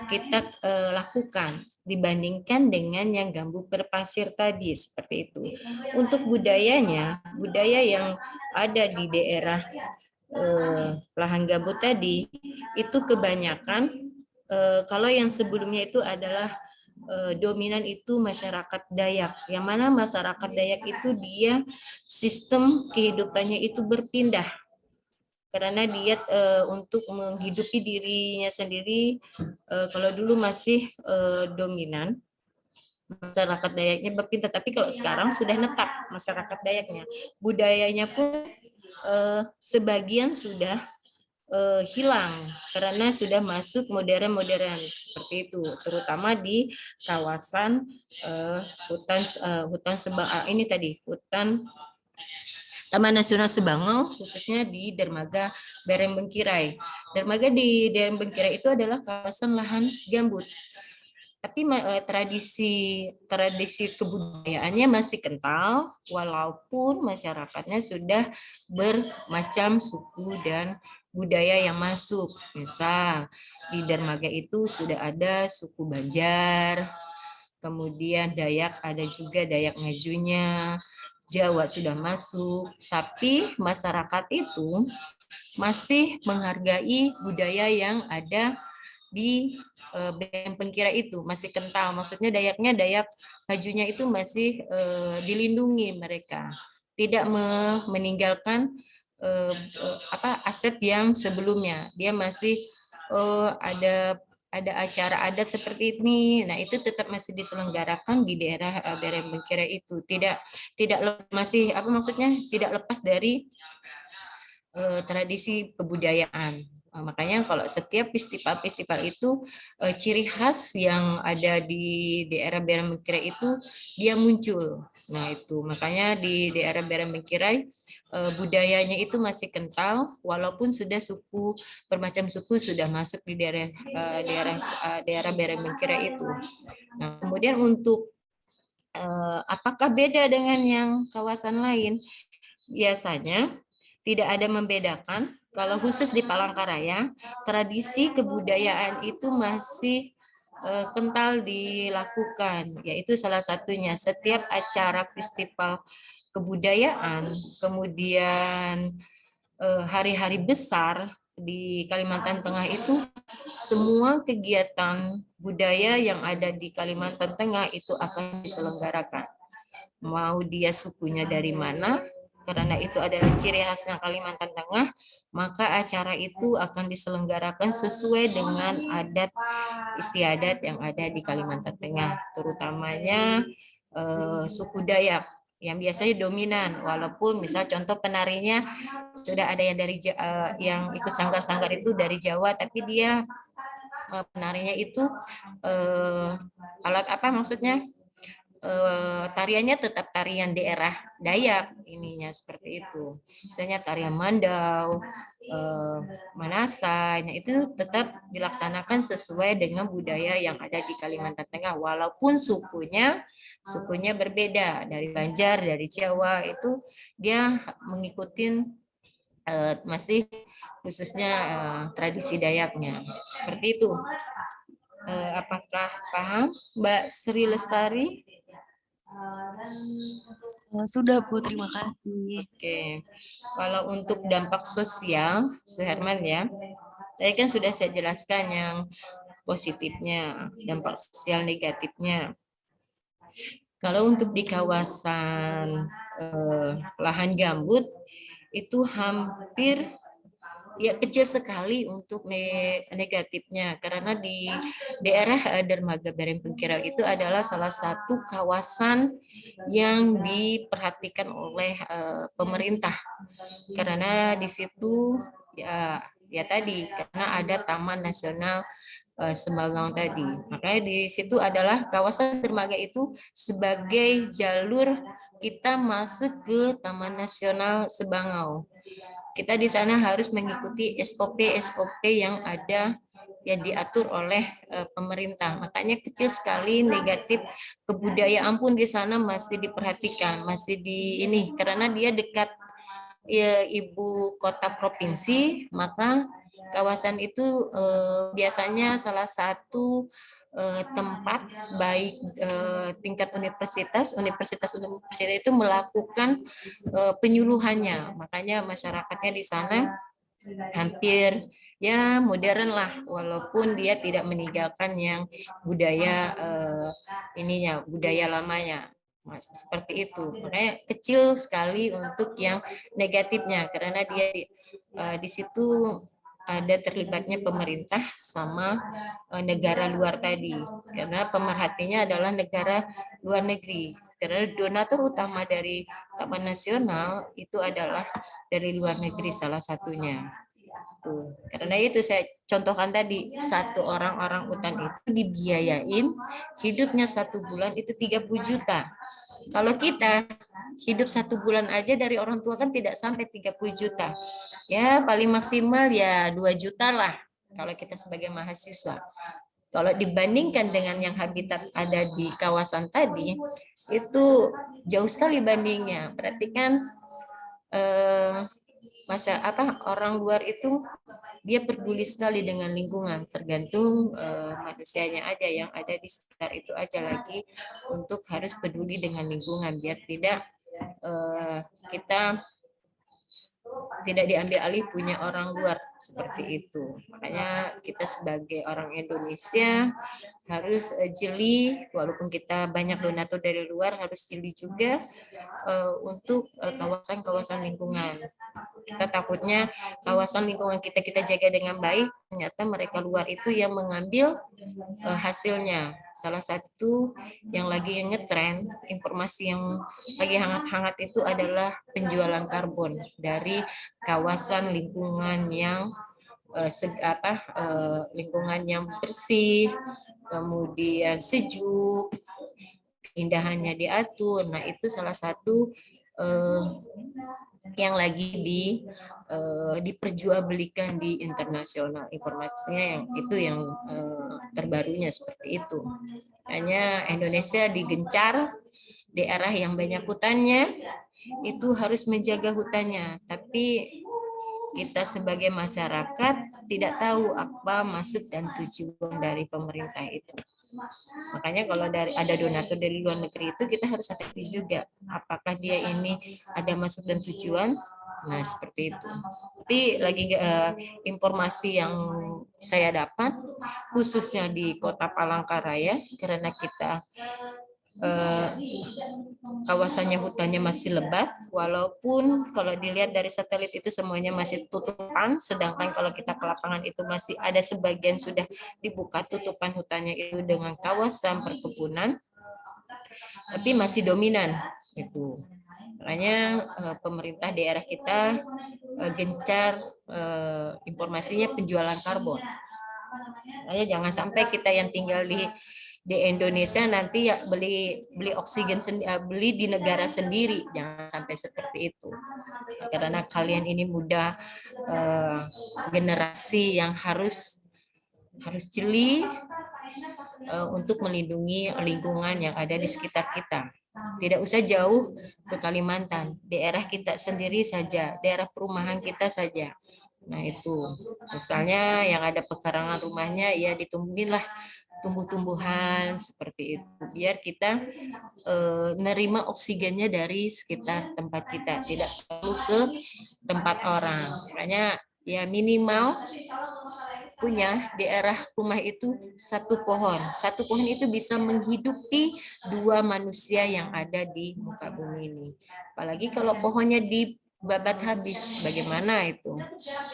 kita lakukan dibandingkan dengan yang gambut berpasir tadi seperti itu. Untuk budaya yang ada di daerah lahan gambut tadi itu kebanyakan kalau yang sebelumnya itu adalah dominan itu masyarakat Dayak, yang mana masyarakat Dayak itu dia sistem kehidupannya itu berpindah karena dia untuk menghidupi dirinya sendiri kalau dulu masih dominan masyarakat Dayaknya berpindah, tapi kalau sekarang sudah netap masyarakat Dayaknya, budayanya pun sebagian sudah hilang karena sudah masuk modern seperti itu, terutama di kawasan hutan Taman Nasional Sebangau, khususnya di Dermaga Berembengkirai. Dermaga di Berembengkirai itu adalah kawasan lahan gambut, tapi tradisi kebudayaannya masih kental walaupun masyarakatnya sudah bermacam suku dan budaya yang masuk. Misal di Dermaga itu sudah ada suku Banjar, kemudian Dayak ada juga Dayak Ngajunya, Jawa sudah masuk, tapi masyarakat itu masih menghargai budaya yang ada di Berembengkirai itu, masih kental. Maksudnya Dayak Ngajunya itu masih dilindungi mereka, tidak meninggalkan aset yang sebelumnya. Dia masih ada acara adat seperti ini. Nah, itu tetap masih diselenggarakan di daerah Berembengkirai itu. Tidak lepas dari tradisi kebudayaan. Makanya kalau setiap festival itu ciri khas yang ada di daerah Berembengkirai itu dia muncul. Nah, itu makanya di daerah Berembengkirai budayanya itu masih kental walaupun sudah bermacam suku sudah masuk di daerah Berembengkirai itu. Nah, kemudian untuk apakah beda dengan yang kawasan lain? Biasanya tidak ada membedakan. Kalau khusus di Palangkaraya, tradisi kebudayaan itu masih kental dilakukan, yaitu salah satunya setiap acara festival kebudayaan, kemudian hari-hari besar di Kalimantan Tengah itu semua kegiatan budaya yang ada di Kalimantan Tengah itu akan diselenggarakan. Mau dia sukunya dari mana, karena itu adalah ciri khasnya Kalimantan Tengah, maka acara itu akan diselenggarakan sesuai dengan adat istiadat yang ada di Kalimantan Tengah, terutamanya suku Dayak yang biasanya dominan, walaupun misal contoh penarinya sudah ada yang dari yang ikut sanggar-sanggar itu dari Jawa, tapi dia penarinya itu tariannya tetap tarian daerah Dayak ininya seperti itu. Misalnya tarian Mandau, Manasai, itu tetap dilaksanakan sesuai dengan budaya yang ada di Kalimantan Tengah walaupun sukunya berbeda, dari Banjar, dari Jawa itu dia mengikuti masih khususnya tradisi Dayaknya. Seperti itu. Apakah paham, Mbak Sri Lestari? Sudah, Bu, terima kasih. Oke. Kalau untuk dampak sosial, Suherman ya, tadi kan sudah saya jelaskan yang positifnya, dampak sosial negatifnya. Kalau untuk di kawasan lahan gambut itu hampir ya kecil sekali untuk negatifnya, karena di daerah Dermaga Barengpengkirau itu adalah salah satu kawasan yang diperhatikan oleh pemerintah, karena di situ ya tadi karena ada Taman Nasional Sembangau tadi. Makanya di situ adalah kawasan dermaga itu sebagai jalur kita masuk ke Taman Nasional Sembangau. Kita di sana harus mengikuti SOP yang ada yang diatur oleh pemerintah. Makanya kecil sekali negatif kebudayaan pun di sana masih diperhatikan, masih di ini karena dia dekat ya, ibu kota provinsi, maka kawasan itu biasanya salah satu tempat baik tingkat universitas itu melakukan penyuluhannya. Makanya masyarakatnya di sana hampir ya modern lah, walaupun dia tidak meninggalkan yang budaya budaya lamanya. Seperti itu. Makanya kecil sekali untuk yang negatifnya karena dia di situ ada terlibatnya pemerintah sama negara luar tadi, karena pemerhatinya adalah negara luar negeri, karena donatur utama dari Taman Nasional itu adalah dari luar negeri salah satunya. Tuh. Karena itu saya contohkan tadi, satu orang hutan itu dibiayain hidupnya 1 bulan itu 30 juta. Kalau kita hidup 1 bulan aja dari orang tua kan tidak sampai 30 juta. Ya paling maksimal ya 2 juta lah kalau kita sebagai mahasiswa. Kalau dibandingkan dengan yang habitat ada di kawasan tadi, itu jauh sekali bandingnya. Berarti kan orang luar itu dia peduli sekali dengan lingkungan, tergantung manusianya aja yang ada di sekitar itu aja lagi untuk harus peduli dengan lingkungan biar tidak kita tidak diambil alih punya orang luar seperti itu. Makanya kita sebagai orang Indonesia harus jeli, walaupun kita banyak donatur dari luar harus jeli juga untuk kawasan-kawasan lingkungan. Kita takutnya kawasan lingkungan kita jaga dengan baik, ternyata mereka luar itu yang mengambil hasilnya. Salah satu yang lagi ngetren, informasi yang lagi hangat-hangat itu adalah penjualan karbon dari kawasan lingkungan yang lingkungan yang bersih, kemudian sejuk, keindahannya diatur. Nah, itu salah satu yang lagi diperjualbelikan di internasional. Informasinya yang terbarunya seperti itu. Hanya Indonesia digencar daerah yang banyak hutannya itu harus menjaga hutannya, tapi kita sebagai masyarakat tidak tahu apa maksud dan tujuan dari pemerintah itu. Makanya kalau ada donatur dari luar negeri itu kita harus hati-hati juga, apakah dia ini ada maksud dan tujuan. Nah, seperti itu. Tapi lagi informasi yang saya dapat khususnya di Kota Palangkaraya, karena kita kawasannya hutannya masih lebat, walaupun kalau dilihat dari satelit itu semuanya masih tutupan, sedangkan kalau kita ke lapangan itu masih ada sebagian sudah dibuka tutupan hutannya itu dengan kawasan perkebunan, tapi masih dominan itu. Makanya pemerintah daerah kita gencar informasinya penjualan karbon. Makanya jangan sampai kita yang tinggal di Indonesia nanti ya beli oksigen beli di negara sendiri, jangan sampai seperti itu. Karena kalian ini muda, generasi yang harus jeli untuk melindungi lingkungan yang ada di sekitar kita. Tidak usah jauh ke Kalimantan, daerah kita sendiri saja, daerah perumahan kita saja. Nah itu, misalnya yang ada pekarangan rumahnya ya ditumbuhin lah tumbuh-tumbuhan seperti itu, biar kita nerima oksigennya dari sekitar tempat kita, tidak perlu ke tempat orang. Makanya ya minimal punya daerah rumah itu satu pohon. Satu pohon itu bisa menghidupi 2 manusia yang ada di muka bumi ini. Apalagi kalau pohonnya dibabat habis, bagaimana itu?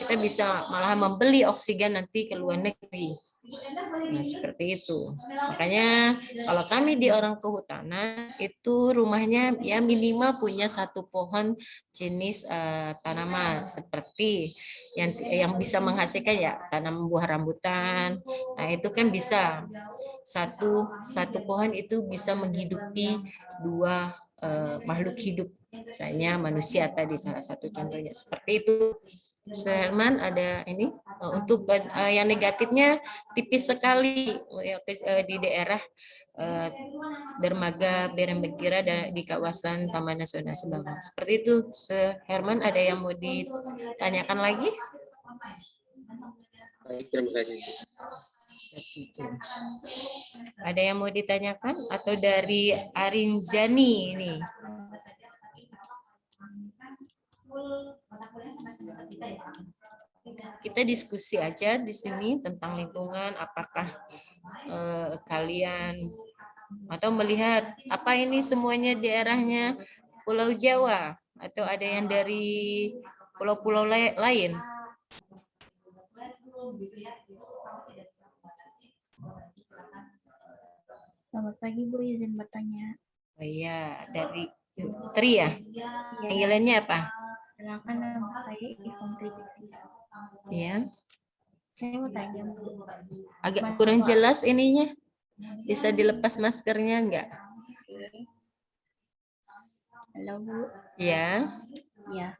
Kita bisa malah membeli oksigen nanti ke luar negeri. Nah, seperti itu. Makanya kalau kami di orang kehutanan itu rumahnya ya minimal punya satu pohon jenis tanaman seperti yang bisa menghasilkan ya tanam buah rambutan. Nah, itu kan bisa satu pohon itu bisa menghidupi 2 makhluk hidup. Misalnya manusia tadi salah satu contohnya seperti itu. Herman ada ini untuk yang negatifnya tipis sekali di daerah dermaga Berembekira di kawasan Taman Nasional Sebangau. Seperti itu, Herman ada yang mau ditanyakan lagi? Baik, terima kasih. Ada yang mau ditanyakan atau dari Arinjani ini? Kita diskusi aja di sini tentang lingkungan, apakah kalian atau melihat apa ini semuanya daerahnya Pulau Jawa atau ada yang dari pulau-pulau lain? Selamat pagi Bu, izin bertanya. Oh iya, dari Tri ya? Panggilannya apa? Silakan, nama saya Ivan Tri. Ya. Saya mau tanya Bu. Agak kurang jelas ininya. Bisa dilepas maskernya enggak? Halo Bu. Ya. Ya,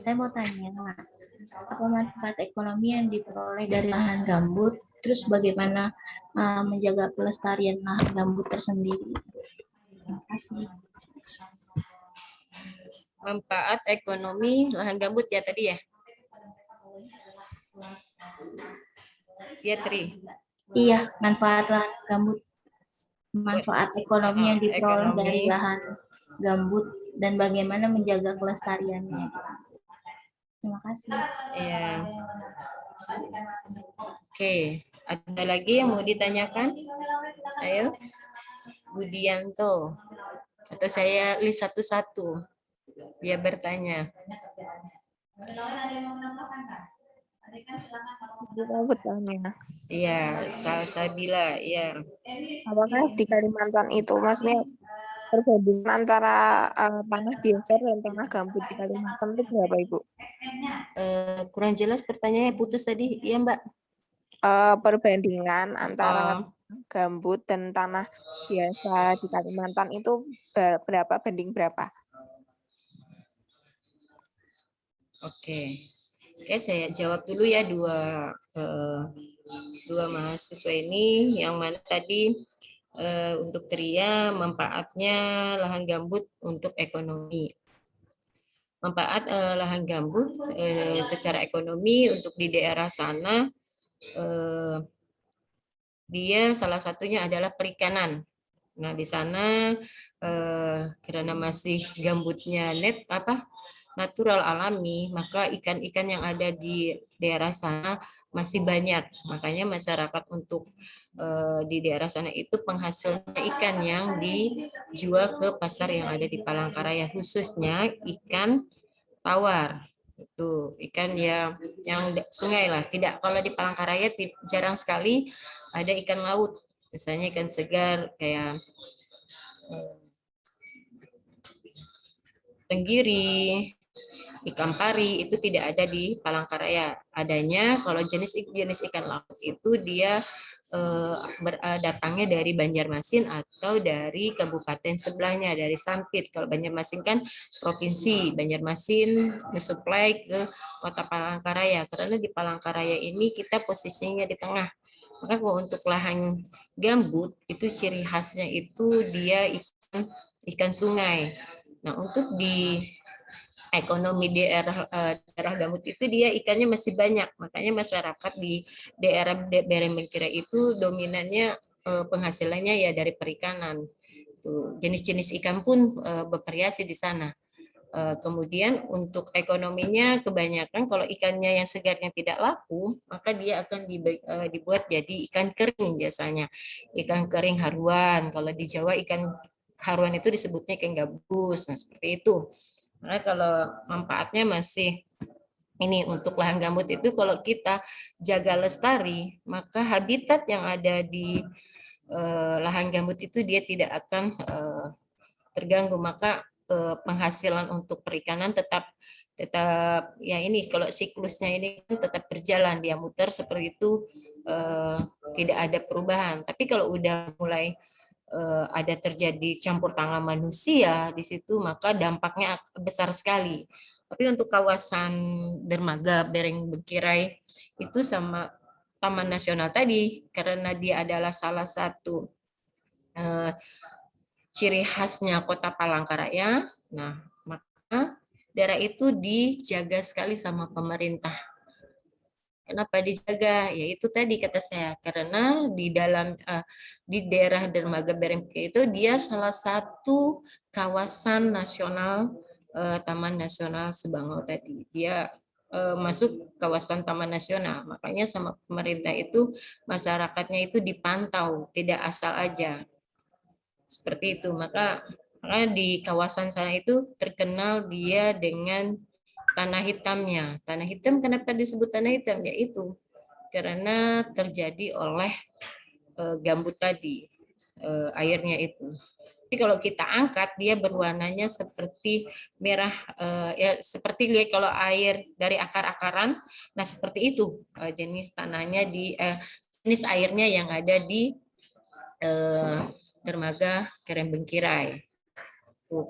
saya mau tanya, apa manfaat ekonomi yang diperoleh dari lahan gambut? Terus bagaimana menjaga pelestarian lahan gambut tersendiri? Terima kasih. Manfaat ekonomi lahan gambut ya tadi ya? Ya, Tri. Iya, manfaat lahan gambut. Manfaat ekonomi yang diperoleh ekonomi. dari lahan gambut dan bagaimana menjaga kelestariannya. Terima kasih. Iya. Oke, ada lagi yang mau ditanyakan? Ayo, Budianto. Atau saya list satu-satu. Dia bertanya. Mau bertanya, Iya, Salsabila, ya. apakah di Kalimantan itu maksudnya perbandingan antara tanah biasa dan tanah gambut di Kalimantan itu berapa, Ibu? Kurang jelas pertanyaannya, putus tadi. Iya, Mbak. Perbandingan antara gambut dan tanah biasa di Kalimantan itu berapa banding berapa? Oke, saya jawab dulu ya dua mahasiswa ini, yang mana tadi untuk Tria manfaatnya lahan gambut untuk ekonomi. Manfaat lahan gambut secara ekonomi untuk di daerah sana, dia salah satunya adalah perikanan. Nah, di sana karena masih gambutnya natural alami, maka ikan-ikan yang ada di daerah sana masih banyak. Makanya masyarakat untuk di daerah sana itu penghasilnya ikan yang dijual ke pasar yang ada di Palangkaraya, khususnya ikan tawar. Itu ikan yang sungai lah. Tidak, kalau di Palangkaraya jarang sekali ada ikan laut. Misalnya ikan segar kayak tenggiri, ikan pari itu tidak ada di Palangkaraya. Adanya kalau jenis ikan laut itu dia datangnya dari Banjarmasin atau dari kabupaten sebelahnya, dari Sampit. Kalau Banjarmasin kan provinsi, Banjarmasin mensuplai ke kota Palangkaraya. Karena di Palangkaraya ini kita posisinya di tengah. Maka kalau untuk lahan gambut itu ciri khasnya itu dia ikan sungai. Nah, untuk di ekonomi daerah gambut itu dia ikannya masih banyak, makanya masyarakat di daerah Berembekira itu dominannya penghasilannya ya dari perikanan. Jenis-jenis ikan pun bervariasi di sana. Kemudian untuk ekonominya kebanyakan kalau ikannya yang segarnya tidak laku, maka dia akan dibuat jadi ikan kering biasanya. Ikan kering haruan. Kalau di Jawa ikan haruan itu disebutnya ikan gabus. Nah, seperti itu. Nah, kalau manfaatnya masih ini untuk lahan gambut itu kalau kita jaga lestari, maka habitat yang ada di lahan gambut itu dia tidak akan terganggu, maka penghasilan untuk perikanan tetap ya ini kalau siklusnya ini kan tetap berjalan, dia muter seperti itu, tidak ada perubahan. Tapi kalau udah mulai ada terjadi campur tangan manusia di situ, maka dampaknya besar sekali. Tapi untuk kawasan dermaga Bereng Bengkirai itu sama Taman Nasional tadi, karena dia adalah salah satu ciri khasnya Kota Palangkaraya. Nah, maka daerah itu dijaga sekali sama pemerintah. Kenapa dijaga? Ya itu tadi kata saya, karena di dalam di daerah Dermaga Berengke itu dia salah satu kawasan nasional, Taman Nasional Sebangau tadi. Dia masuk kawasan Taman Nasional. Makanya sama pemerintah itu masyarakatnya itu dipantau, tidak asal aja. Seperti itu. Maka di kawasan sana itu terkenal dia dengan tanah hitamnya. Tanah hitam kenapa disebut tanah hitam? Yaitu karena terjadi oleh gambut tadi, airnya itu. Tapi kalau kita angkat, dia berwarnanya seperti merah, ya seperti lihat kalau air dari akar-akaran. Nah seperti itu jenis tanahnya jenis airnya yang ada di Dermaga Kerembengkirai.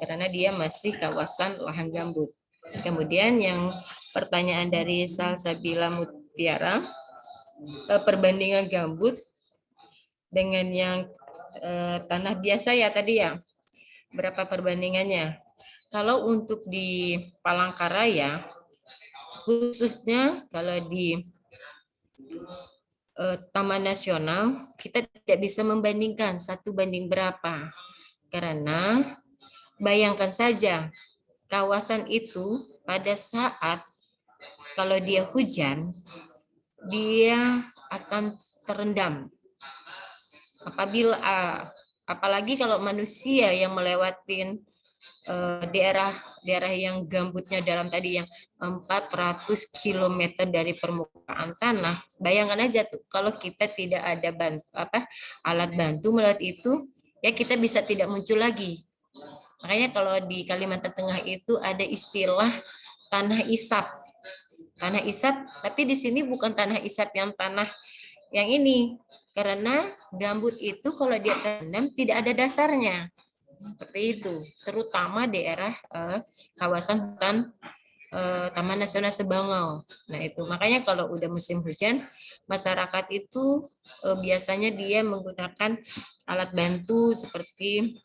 Karena dia masih kawasan lahan gambut. Kemudian yang pertanyaan dari Salsabila Mutiara, perbandingan gambut dengan yang tanah biasa ya tadi ya, berapa perbandingannya? Kalau untuk di Palangkaraya, khususnya kalau di Taman Nasional, kita tidak bisa membandingkan 1 banding berapa. Karena bayangkan saja, kawasan itu pada saat kalau dia hujan, dia akan terendam. Apalagi kalau manusia yang melewatin daerah yang gambutnya dalam tadi yang 400 km dari permukaan tanah, bayangkan aja tuh kalau kita tidak ada alat bantu melihat itu, ya kita bisa tidak muncul lagi. Makanya kalau di Kalimantan Tengah itu ada istilah tanah isap. Tanah isap, tapi di sini bukan tanah isap yang tanah yang ini, karena gambut itu kalau dia terendam tidak ada dasarnya. Seperti itu, terutama daerah kawasan hutan Taman Nasional Sebangau. Nah itu makanya kalau udah musim hujan, masyarakat itu biasanya dia menggunakan alat bantu seperti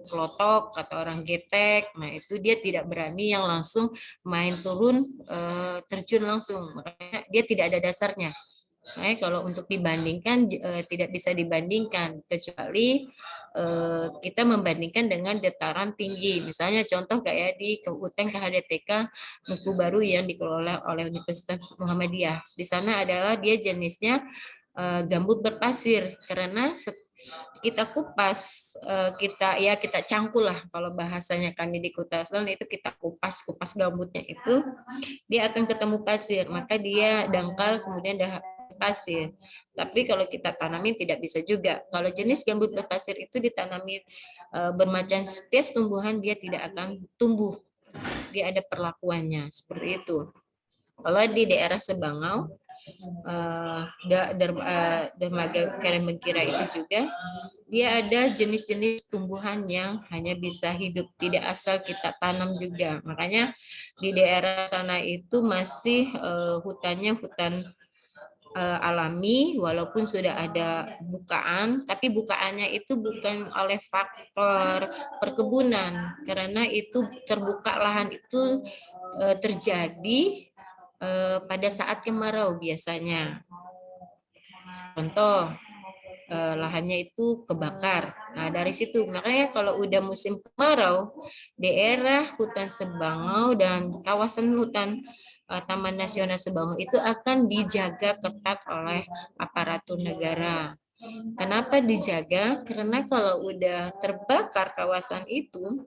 kelotok atau orang getek. Nah itu dia tidak berani yang langsung main turun terjun langsung, makanya dia tidak ada dasarnya. Nah, kalau untuk dibandingkan tidak bisa dibandingkan kecuali kita membandingkan dengan dataran tinggi. Misalnya contoh kayak di UTN KHDTK Muku Baru yang dikelola oleh Universitas Muhammadiyah. Di sana adalah dia jenisnya gambut berpasir, karena kita kupas, kita cangkul lah kalau bahasanya kami di Kuta Selatan itu kita kupas gambutnya itu dia akan ketemu pasir, maka dia dangkal kemudian pasir. Tapi kalau kita tanamin tidak bisa juga. Kalau jenis gambut berpasir itu ditanami bermacam spesies tumbuhan, dia tidak akan tumbuh. Dia ada perlakuannya seperti itu. Kalau di daerah Sebangau, Dermaga Kerembengkirai itu juga dia ada jenis-jenis tumbuhan yang hanya bisa hidup, tidak asal kita tanam juga. Makanya di daerah sana itu masih hutannya hutan alami, walaupun sudah ada bukaan, tapi bukaannya itu bukan oleh faktor perkebunan, karena itu terbuka lahan itu terjadi pada saat kemarau biasanya. Contoh, lahannya itu kebakar. Nah, dari situ makanya kalau udah musim kemarau, daerah hutan Sebangau dan kawasan hutan Taman Nasional Sebangau itu akan dijaga ketat oleh aparatur negara. Kenapa dijaga? Karena kalau udah terbakar kawasan itu,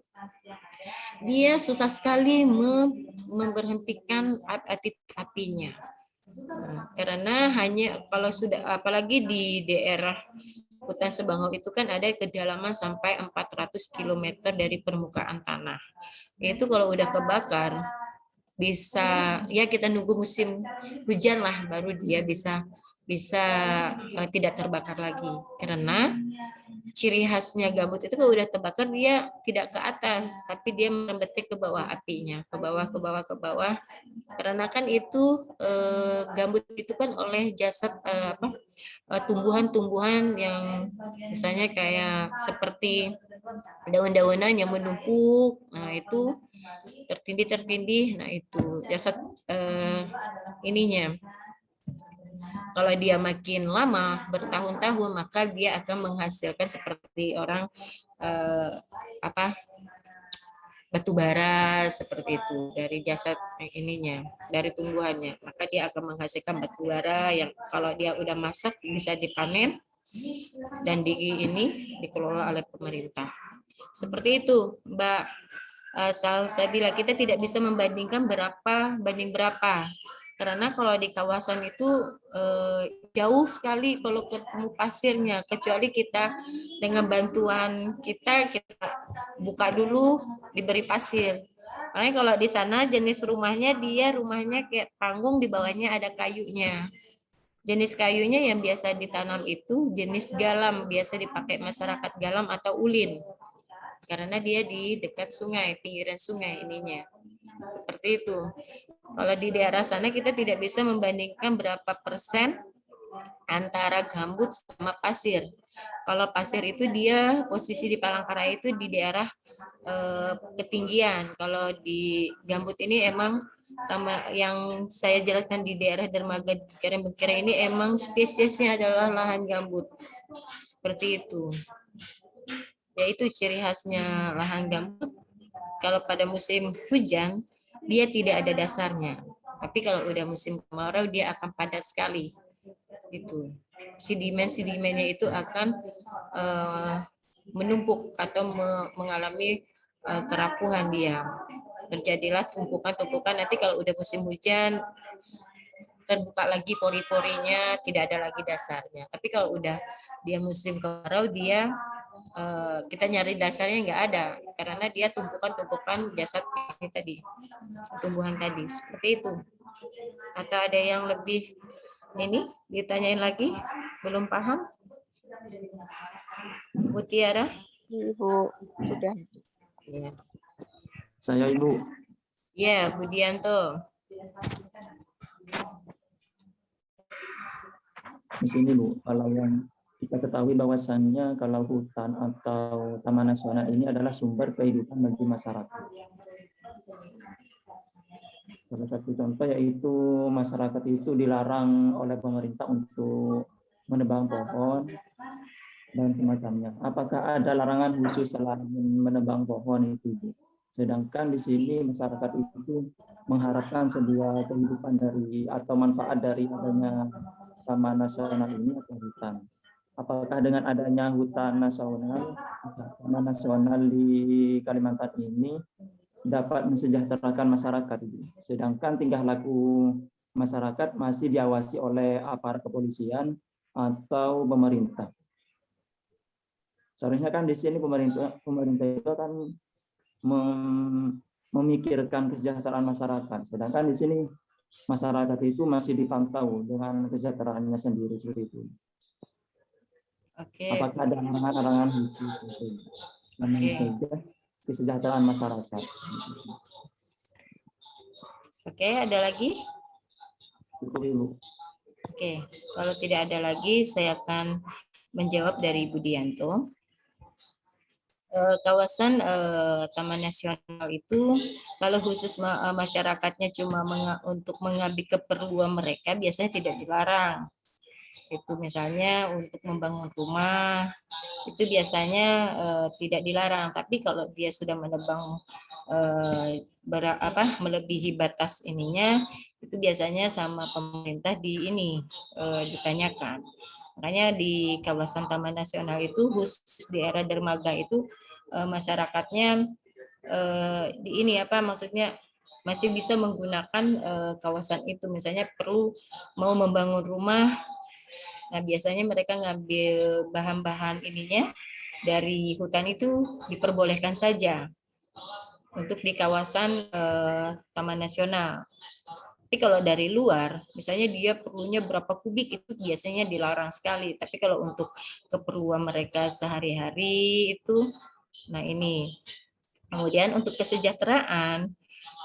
dia susah sekali memberhentikan apinya. Nah, karena hanya kalau sudah, apalagi di daerah hutan Sebangau itu kan ada kedalaman sampai 400 km dari permukaan tanah. Itu kalau udah kebakar, bisa ya kita nunggu musim hujan lah baru dia bisa tidak terbakar lagi, karena ciri khasnya gambut itu kalau udah terbakar dia tidak ke atas tapi dia merembetnya ke bawah apinya, ke bawah, karena kan itu gambut itu kan oleh jasad tumbuhan-tumbuhan yang misalnya kayak seperti daun-daunan yang menumpuk, nah itu tertindih, nah itu jasad ininya. Kalau dia makin lama bertahun-tahun maka dia akan menghasilkan seperti orang batu bara seperti itu dari jasad ininya, dari tumbuhannya, maka dia akan menghasilkan batu bara yang kalau dia udah masak bisa dipanen dan dikelola oleh pemerintah. Seperti itu, Mbak. Saya bilang kita tidak bisa membandingkan berapa banding berapa, karena kalau di kawasan itu jauh sekali kalau ketemu pasirnya, kecuali kita dengan bantuan kita buka dulu diberi pasir. Makanya kalau di sana jenis rumahnya rumahnya kayak panggung, di bawahnya ada kayunya. Jenis kayunya yang biasa ditanam itu jenis galam, biasa dipakai masyarakat galam atau ulin. Karena dia di dekat sungai, pinggiran sungai ininya. Seperti itu. Kalau di daerah sana kita tidak bisa membandingkan berapa persen antara gambut sama pasir. Kalau pasir itu dia posisi di Palangkaraya itu di daerah ketinggian. Kalau di gambut ini emang yang saya jelaskan di daerah dermaga Bengkira ini emang spesiesnya adalah lahan gambut. Seperti itu. Yaitu ciri khasnya lahan gambut. Kalau pada musim hujan dia tidak ada dasarnya, tapi kalau udah musim kemarau dia akan padat sekali. Itu sedimennya itu akan menumpuk atau mengalami kerapuhan dia. Terjadilah tumpukan-tumpukan, nanti kalau udah musim hujan terbuka lagi pori-porinya, tidak ada lagi dasarnya. Tapi kalau udah dia musim kemarau dia kita nyari dasarnya nggak ada, karena dia tumpukan-tumpukan jasad ini tadi, tumbuhan tadi, seperti itu. Atau ada yang lebih ini ditanyain lagi, belum paham? Bu Tiara? Ibu, sudah. Ya. Saya Ibu. Ya, Budianto. Di sini Bu, kalau yang kita ketahui bahwasannya kalau hutan atau taman nasional ini adalah sumber kehidupan bagi masyarakat. Salah satu contoh yaitu masyarakat itu dilarang oleh pemerintah untuk menebang pohon dan semacamnya. Apakah ada larangan khusus selain menebang pohon itu? Sedangkan di sini masyarakat itu mengharapkan sebuah kehidupan dari atau manfaat dari adanya taman nasional ini atau hutan. Apakah dengan adanya hutan nasional, taman nasional di Kalimantan ini dapat mensejahterakan masyarakat, sedangkan tingkah laku masyarakat masih diawasi oleh aparat kepolisian atau pemerintah. Seharusnya kan di sini pemerintah itu akan memikirkan kesejahteraan masyarakat, sedangkan di sini masyarakat itu masih dipantau dengan kesejahteraannya sendiri seperti itu. Oke. Apakah ada larangan-larangan khusus saja kesejahteraan masyarakat? Oke, ada lagi? Cukup Ibu. Oke, kalau tidak ada lagi saya akan menjawab dari Budianto. Kawasan Taman Nasional itu kalau khusus masyarakatnya cuma untuk mengambil keperluan mereka biasanya tidak dilarang. Itu misalnya untuk membangun rumah itu biasanya tidak dilarang, tapi kalau dia sudah menebang melebihi batas ininya, itu biasanya sama pemerintah ditanyakan. Makanya di kawasan Taman Nasional itu khusus di area dermaga itu masyarakatnya maksudnya masih bisa menggunakan kawasan itu. Misalnya perlu mau membangun rumah, nah biasanya mereka ngambil bahan-bahan ininya dari hutan itu diperbolehkan saja untuk di kawasan Taman Nasional. Tapi kalau dari luar, misalnya dia perlunya berapa kubik, itu biasanya dilarang sekali. Tapi kalau untuk keperluan mereka sehari-hari itu, nah ini. Kemudian untuk kesejahteraan,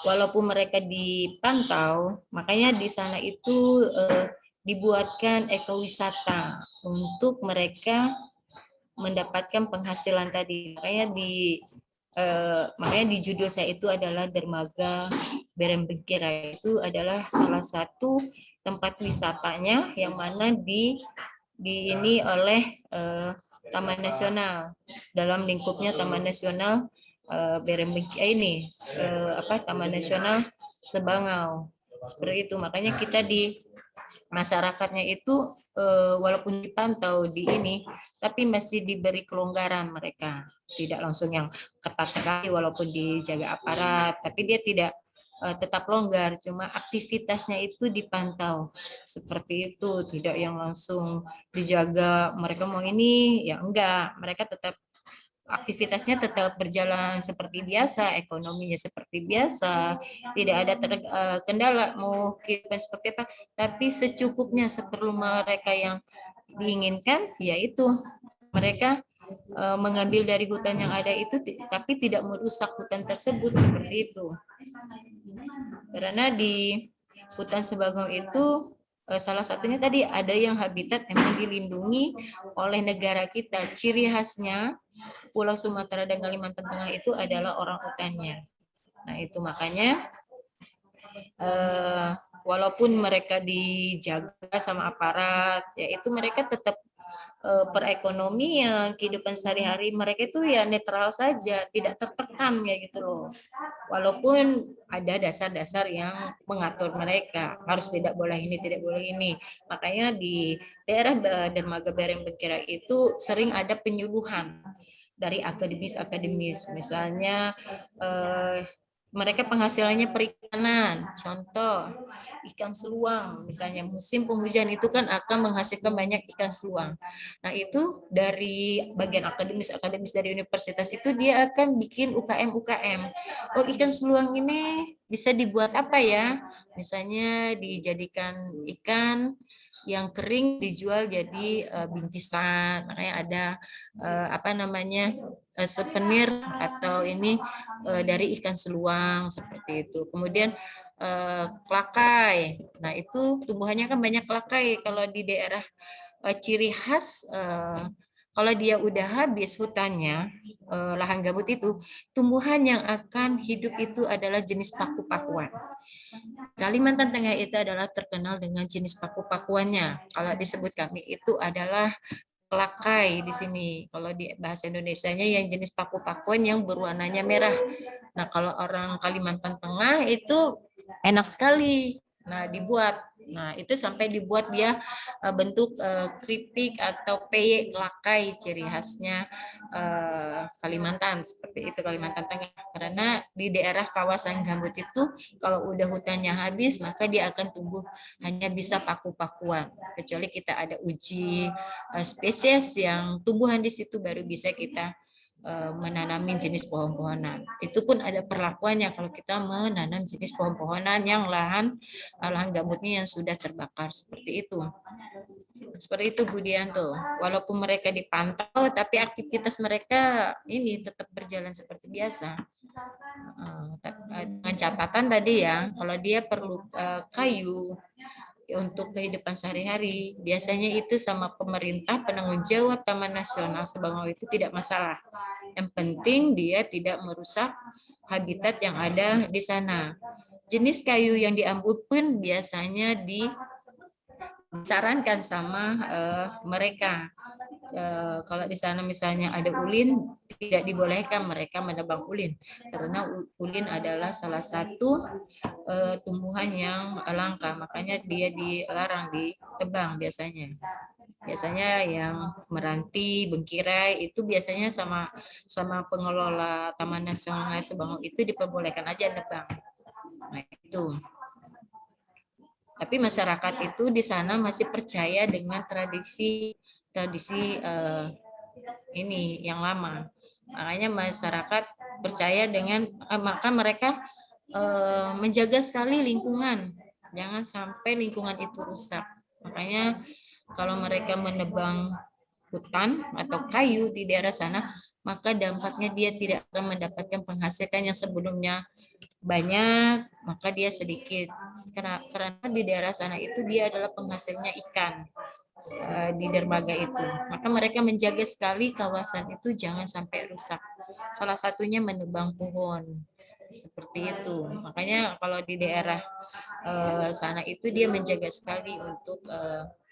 walaupun mereka dipantau, makanya di sana itu dibuatkan ekowisata untuk mereka mendapatkan penghasilan tadi. Makanya di judul saya itu adalah Dermaga Berembengkira, itu adalah salah satu tempat wisatanya yang mana ini oleh Taman Nasional, dalam lingkupnya Taman Nasional Berembengkira ini Taman Nasional Sebangau, seperti itu. Makanya kita di masyarakatnya itu walaupun dipantau di ini, tapi masih diberi kelonggaran mereka. Tidak langsung yang ketat sekali walaupun dijaga aparat, tapi dia tidak tetap longgar, cuma aktivitasnya itu dipantau seperti itu, tidak yang langsung dijaga. Mereka mau ini ya enggak, mereka tetap aktivitasnya tetap berjalan seperti biasa, ekonominya seperti biasa, tidak ada kendala mau kehidupan seperti apa, tapi secukupnya seperlu mereka yang diinginkan, yaitu mereka mengambil dari hutan yang ada itu, tapi tidak merusak hutan tersebut, seperti itu. Karena di hutan Sebangau itu salah satunya tadi ada yang habitat memang dilindungi oleh negara kita. Ciri khasnya Pulau Sumatera dan Kalimantan Tengah itu adalah orang hutannya. Nah itu makanya walaupun mereka dijaga sama aparat, ya itu mereka tetap perekonomian, kehidupan sehari-hari mereka itu ya netral saja, tidak tertekan ya gitu loh. Walaupun ada dasar-dasar yang mengatur mereka, harus tidak boleh ini, tidak boleh ini. Makanya di daerah Dermaga Berembengkira itu sering ada penyuluhan dari akademis, misalnya mereka penghasilannya perikanan, contoh ikan seluang, misalnya musim penghujan itu kan akan menghasilkan banyak ikan seluang. Nah itu dari bagian akademis dari universitas itu dia akan bikin UKM. Oh ikan seluang ini bisa dibuat apa ya? Misalnya dijadikan ikan yang kering dijual jadi bingkisan, makanya ada souvenir atau ini dari ikan seluang seperti itu. Kemudian kelakai, nah itu tumbuhannya kan banyak kelakai kalau di daerah ciri khas. Kalau dia udah habis hutannya, lahan gambut itu, tumbuhan yang akan hidup itu adalah jenis paku-pakuan. Kalimantan Tengah itu adalah terkenal dengan jenis paku-pakuannya. Kalau disebut kami itu adalah kelakai di sini. Kalau di bahasa Indonesianya yang jenis paku-pakuan yang berwarnanya merah. Nah, kalau orang Kalimantan Tengah itu enak sekali. Nah, dibuat. Nah, itu sampai dibuat dia bentuk keripik atau peyek kelakai, ciri khasnya Kalimantan, seperti itu Kalimantan Tengah. Karena di daerah kawasan gambut itu kalau udah hutannya habis, maka dia akan tumbuh hanya bisa paku-pakuan. Kecuali kita ada uji spesies yang tumbuhan di situ baru bisa kita menanami jenis pohon-pohonan. Itu pun ada perlakuannya kalau kita menanam jenis pohon-pohonan yang lahan gambutnya yang sudah terbakar, seperti itu. Seperti itu Bu Dianto. Walaupun mereka dipantau, tapi aktivitas mereka ini tetap berjalan seperti biasa. Dengan catatan tadi ya, kalau dia perlu kayu untuk kehidupan sehari-hari, biasanya itu sama pemerintah penanggung jawab Taman Nasional Sebangau itu tidak masalah. Yang penting dia tidak merusak habitat yang ada di sana. Jenis kayu yang diambil pun biasanya disarankan sama mereka. Kalau di sana misalnya ada ulin, tidak dibolehkan mereka menebang ulin karena ulin adalah salah satu tumbuhan yang langka, makanya dia dilarang ditebang biasanya. Biasanya yang meranti, bengkirai itu biasanya sama pengelola Taman Nasional Sebangau itu diperbolehkan aja nebang. Nah, itu. Tapi masyarakat itu di sana masih percaya dengan tradisi ini yang lama. Makanya masyarakat percaya dengan maka mereka menjaga sekali lingkungan. Jangan sampai lingkungan itu rusak. Makanya kalau mereka menebang hutan atau kayu di daerah sana, maka dampaknya dia tidak akan mendapatkan penghasilan yang sebelumnya banyak, maka dia sedikit. Karena di daerah sana itu dia adalah penghasilnya ikan di dermaga itu. Maka mereka menjaga sekali kawasan itu jangan sampai rusak. Salah satunya menebang pohon. Seperti itu. Makanya kalau di daerah sana itu dia menjaga sekali untuk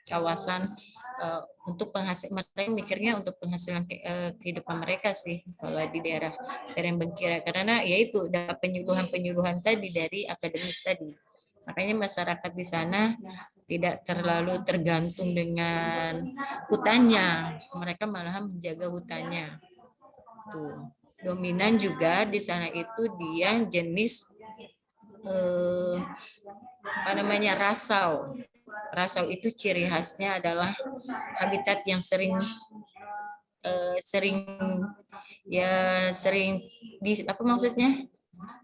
kawasan untuk penghasilan, mereka mikirnya untuk penghasilan kehidupan mereka sih kalau di daerah Bengkira, karena yaitu dapat penyuluhan tadi dari akademis tadi. Makanya masyarakat di sana tidak terlalu tergantung dengan hutannya, mereka malahan menjaga hutannya. Tuh. Dominan juga di sana itu dia jenis rasau. Rasau itu ciri khasnya adalah habitat yang sering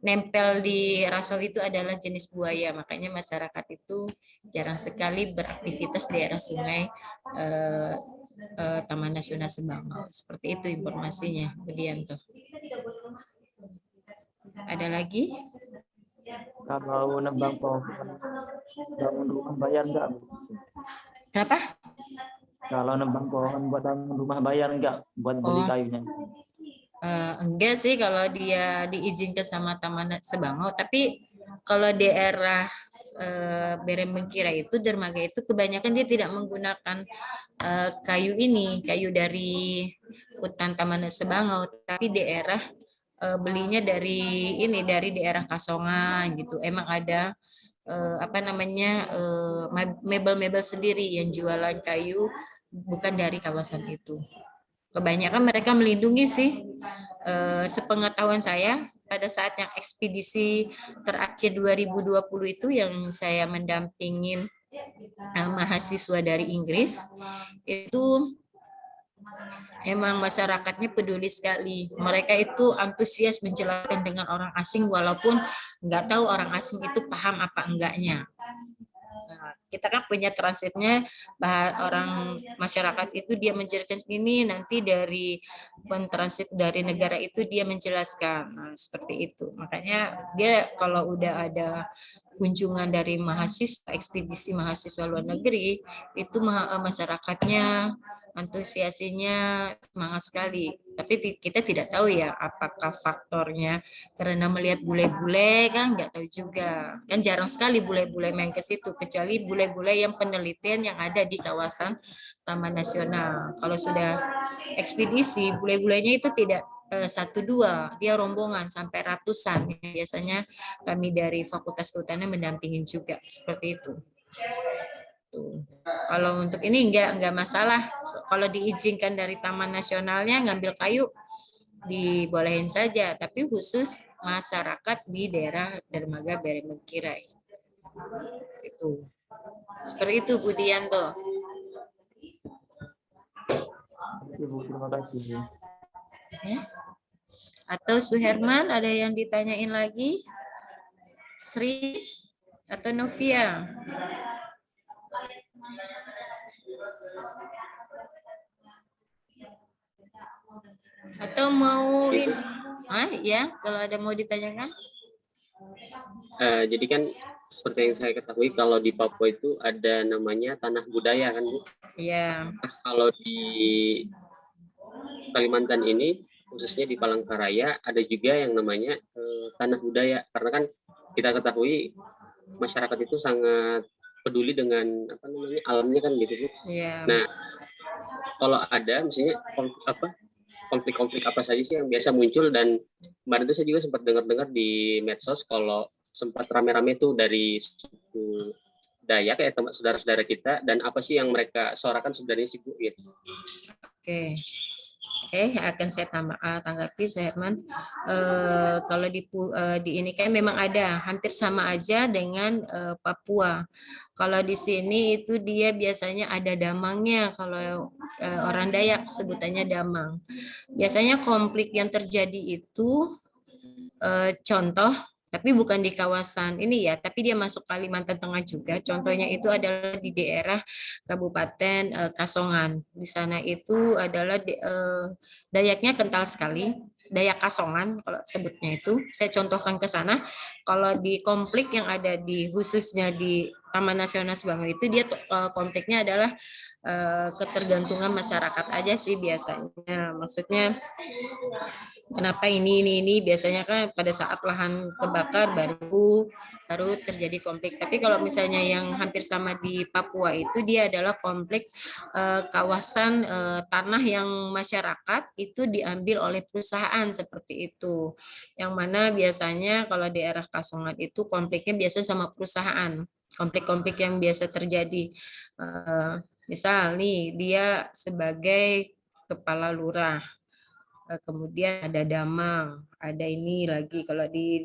nempel di rasau itu adalah jenis buaya. Makanya masyarakat itu jarang sekali beraktivitas di daerah sungai Taman Nasional Sebangau. Seperti itu informasinya, Budianto. Ada lagi? Kalau nebang pohon, bangun rumah bayar nggak? Kenapa? Kalau nebang pohon buat bangun rumah bayar nggak? Buat beli kayunya? Enggak sih kalau dia diizinkan sama Taman Sebangau, tapi kalau daerah Bengkira itu, dermaga itu kebanyakan dia tidak menggunakan kayu dari hutan Taman Sebangau, tapi daerah belinya dari daerah Kasongan gitu. Emang ada mebel-mebel sendiri yang jualan kayu bukan dari kawasan itu. Kebanyakan mereka melindungi sih. Sepengetahuan saya pada saat yang ekspedisi terakhir 2020 itu yang saya mendampingin mahasiswa dari Inggris, itu emang masyarakatnya peduli sekali. Mereka itu antusias menjelaskan dengan orang asing walaupun nggak tahu orang asing itu paham apa enggaknya. Nah, kita kan punya transitnya, orang masyarakat itu dia menjelaskan ini, nanti dari pentransit dari negara itu dia menjelaskan. Nah, seperti itu. Makanya dia kalau udah ada kunjungan dari mahasiswa, ekspedisi mahasiswa luar negeri, itu masyarakatnya antusiasinya semangat sekali. Tapi kita tidak tahu ya apakah faktornya karena melihat bule-bule, kan nggak tahu juga. Kan jarang sekali bule-bule main ke situ, kecuali bule-bule yang penelitian yang ada di kawasan Taman Nasional. Kalau sudah ekspedisi, bule-bulenya itu tidak satu dua, dia rombongan sampai ratusan. Biasanya kami dari Fakultas Kehutanan mendampingin juga seperti itu. Tuh. Kalau untuk ini enggak masalah. Kalau diizinkan dari Taman Nasionalnya ngambil kayu dibolehin saja, tapi khusus masyarakat di daerah dermaga Bengkirai. Itu. Seperti itu Budianto. Ibu, terima kasih. Ya. Atau Suherman ada yang ditanyain lagi? Sri atau Novia? Atau mau ya, kalau ada mau ditanyakan? Jadi kan seperti yang saya ketahui kalau di Papua itu ada namanya tanah budaya kan Bu? Iya. Nah, kalau di Kalimantan ini khususnya di Palangkaraya ada juga yang namanya tanah budaya, karena kan kita ketahui masyarakat itu sangat peduli dengan apa namanya alamnya kan gitu Bu. Ya. Nah, kalau ada misalnya konflik-konflik apa saja sih yang biasa muncul, dan kemarin itu saya juga sempat dengar-dengar di medsos kalau sempat rame-rame tuh dari suku Dayak ya teman saudara-saudara kita, dan apa sih yang mereka suarakan sebenarnya sih Bu gitu. Oke. Akan saya tanggapi, Saya Herman. Kalau di ini kan memang ada hampir sama aja dengan Papua. Kalau di sini itu dia biasanya ada damangnya. Kalau orang Dayak sebutannya damang. Biasanya konflik yang terjadi itu contoh, tapi bukan di kawasan ini ya, tapi dia masuk Kalimantan Tengah juga. Contohnya itu adalah di daerah Kabupaten Kasongan. Di sana itu adalah Dayaknya kental sekali, Dayak Kasongan kalau sebutnya itu. Saya contohkan ke sana. Kalau di konflik yang ada di khususnya di Taman Nasional Sebango itu dia konfliknya adalah ketergantungan masyarakat aja sih biasanya. Maksudnya kenapa ini biasanya kan pada saat lahan kebakar baru terjadi konflik. Tapi kalau misalnya yang hampir sama di Papua itu dia adalah konflik kawasan tanah yang masyarakat itu diambil oleh perusahaan seperti itu. Yang mana biasanya kalau di daerah Kasongan itu konfliknya biasa sama perusahaan. Konflik-konflik yang biasa terjadi. Misal nih dia sebagai kepala lurah, kemudian ada damang, ada ini lagi kalau di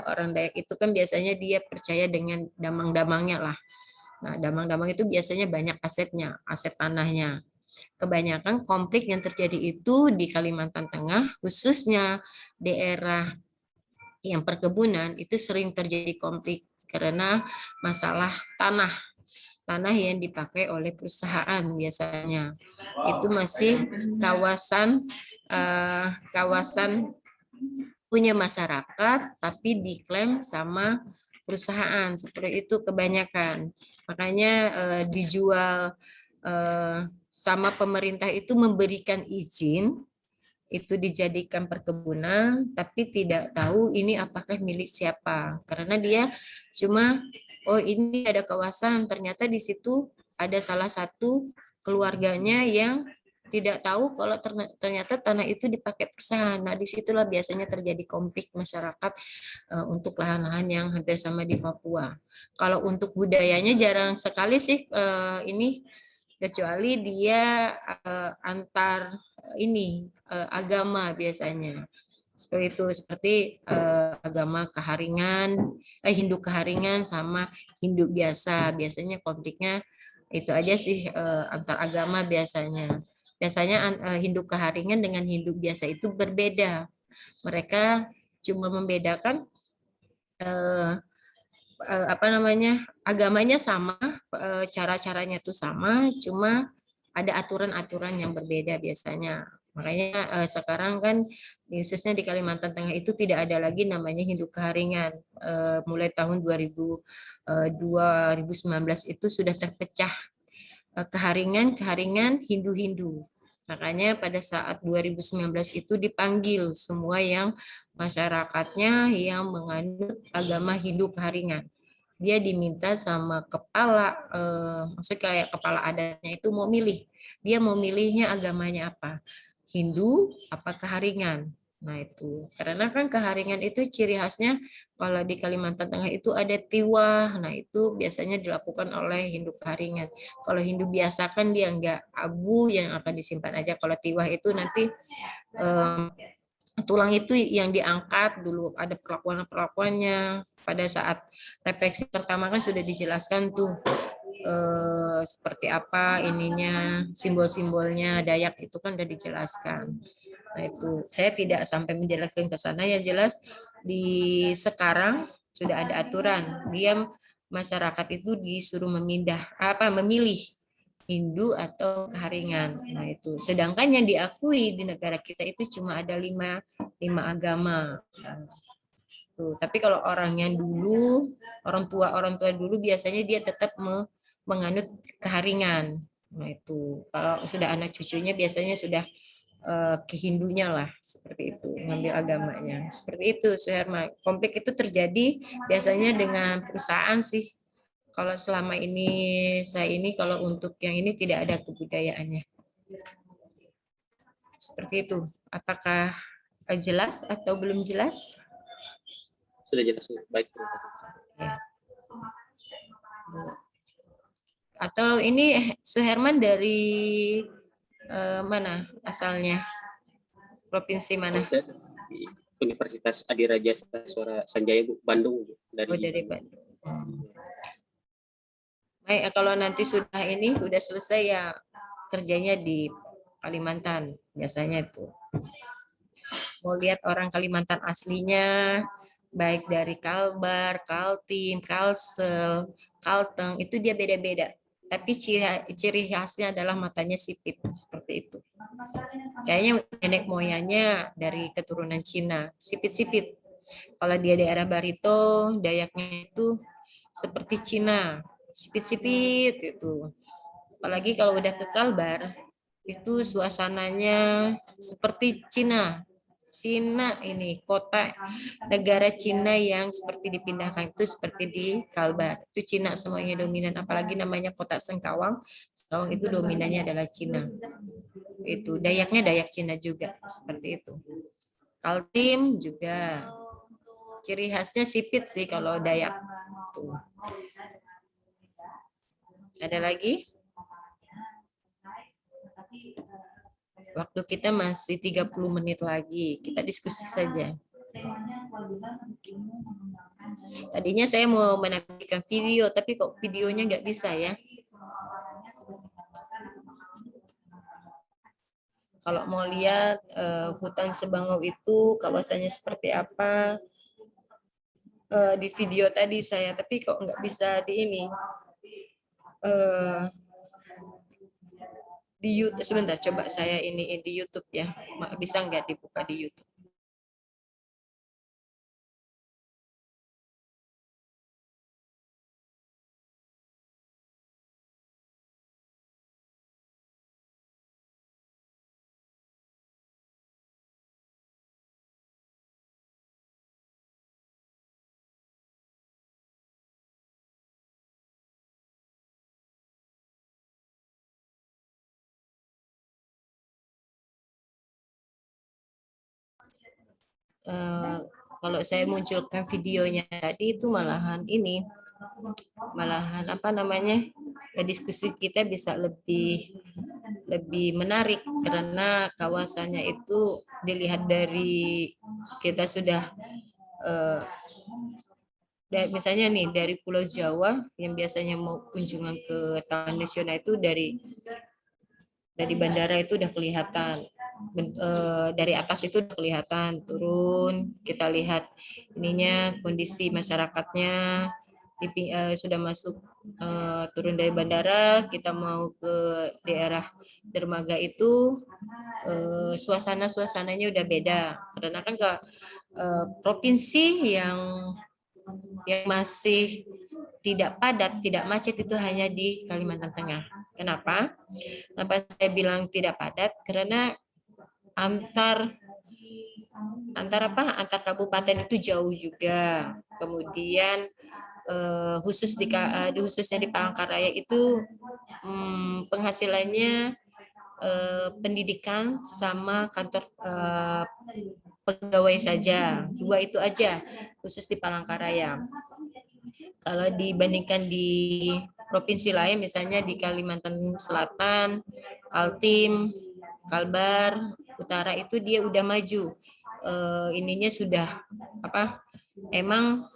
orang Dayak itu kan biasanya dia percaya dengan damang-damangnya lah. Nah, damang-damang itu biasanya banyak asetnya, aset tanahnya. Kebanyakan konflik yang terjadi itu di Kalimantan Tengah, khususnya daerah yang perkebunan itu sering terjadi konflik karena masalah tanah yang dipakai oleh perusahaan biasanya. Itu masih kawasan punya masyarakat tapi diklaim sama perusahaan, seperti itu kebanyakan. Makanya dijual sama pemerintah itu memberikan izin itu dijadikan perkebunan, tapi tidak tahu ini apakah milik siapa, karena dia cuma ini ada kawasan, ternyata di situ ada salah satu keluarganya yang tidak tahu kalau ternyata tanah itu dipakai perusahaan. Nah, disitulah biasanya terjadi konflik masyarakat untuk lahan-lahan yang hampir sama di Papua. Kalau untuk budayanya jarang sekali sih ini, kecuali dia antar agama biasanya. Seperti itu, seperti agama Keharingan, Hindu Keharingan sama Hindu biasa. Biasanya konfliknya itu aja sih antar agama biasanya. Biasanya Hindu Keharingan dengan Hindu biasa itu berbeda. Mereka cuma membedakan agamanya sama, cara-caranya itu sama, cuma ada aturan-aturan yang berbeda biasanya. Makanya sekarang kan khususnya di Kalimantan Tengah itu tidak ada lagi namanya Hindu Keharingan. Mulai tahun 2019 itu sudah terpecah Keharingan Hindu-Hindu. Makanya pada saat 2019 itu dipanggil semua yang masyarakatnya yang menganut agama Hindu Keharingan. Dia diminta sama kepala, maksudnya kayak kepala adatnya itu mau milih. Dia mau milihnya agamanya apa? Hindu apa Keharingan? Nah itu, karena kan Keharingan itu ciri khasnya kalau di Kalimantan Tengah itu ada tiwah. Nah itu biasanya dilakukan oleh Hindu Keharingan. Kalau Hindu biasa kan dia enggak, abu yang akan disimpan aja. Kalau tiwah itu nanti tulang itu yang diangkat dulu, ada perlakuannya. Pada saat refleksi pertama kan sudah dijelaskan tuh seperti apa ininya, simbol-simbolnya Dayak itu kan udah dijelaskan. Nah itu saya tidak sampai menjelaskan ke sana, yang jelas di sekarang sudah ada aturan, dia masyarakat itu disuruh memilih Hindu atau Keharingan. Nah itu, sedangkan yang diakui di negara kita itu cuma ada lima agama. Tuh. Tapi kalau orang yang dulu, orang tua dulu biasanya dia tetap menganut Keharingan. Nah itu, kalau sudah anak cucunya biasanya sudah ke Hindunya lah, seperti itu, ngambil agamanya. Seperti itu, Suherma. Konflik itu terjadi biasanya dengan perusahaan sih. Kalau selama ini kalau untuk yang ini tidak ada kebudayaannya. Seperti itu. Apakah jelas atau belum jelas? Sudah jelas, Bu. Baik. Ya. Atau ini Suherman dari mana asalnya? Provinsi mana? Saya di Universitas Adiraja Suara Sanjaya, Bu, Bandung, Bu. Dari Bandung. Baik, kalau nanti sudah selesai ya kerjanya di Kalimantan biasanya itu. Mau lihat orang Kalimantan aslinya, baik dari Kalbar, Kaltim, Kalsel, Kalteng, itu dia beda-beda. Tapi ciri khasnya adalah matanya sipit, seperti itu. Kayaknya nenek moyangnya dari keturunan Cina, sipit-sipit. Kalau dia daerah Barito, Dayaknya itu seperti Cina, sipit-sipit itu. Apalagi kalau udah ke Kalbar, itu suasananya seperti Cina. Cina ini, kota negara Cina yang seperti dipindahkan itu seperti di Kalbar. Itu Cina semuanya dominan, apalagi namanya kota Sengkawang. Sengkawang itu dominannya adalah Cina. Itu Dayaknya Dayak Cina juga, seperti itu. Kaltim juga. Ciri khasnya sipit sih kalau Dayak. Tuh. Ada lagi? Waktu kita masih 30 menit lagi. Kita diskusi saja. Tadinya saya mau menampilkan video, tapi kok videonya nggak bisa ya. Kalau mau lihat hutan Sebangau itu kawasannya seperti apa, di video tadi saya, tapi kok nggak bisa di ini. Di YouTube sebentar, coba saya ini di YouTube ya, bisa nggak dibuka di YouTube? Kalau saya munculkan videonya tadi itu malahan apa namanya, diskusi kita bisa lebih menarik karena kawasannya itu dilihat dari kita sudah misalnya nih dari Pulau Jawa yang biasanya mau kunjungan ke Taman Nasional itu dari bandara itu udah kelihatan, dari atas itu udah kelihatan, turun kita lihat ininya kondisi masyarakatnya, sudah masuk, turun dari bandara kita mau ke daerah dermaga itu, suasananya udah beda karena kan ke provinsi yang masih tidak padat, tidak macet itu hanya di Kalimantan Tengah. Kenapa? Kenapa saya bilang tidak padat? Karena antar kabupaten itu jauh juga. Kemudian khususnya di Palangkaraya itu penghasilannya pendidikan sama kantor pegawai saja, 2 itu aja khusus di Palangkaraya. Kalau dibandingkan di provinsi lain, misalnya di Kalimantan Selatan, Kaltim, Kalbar, Utara itu dia udah maju. Ininya sudah emang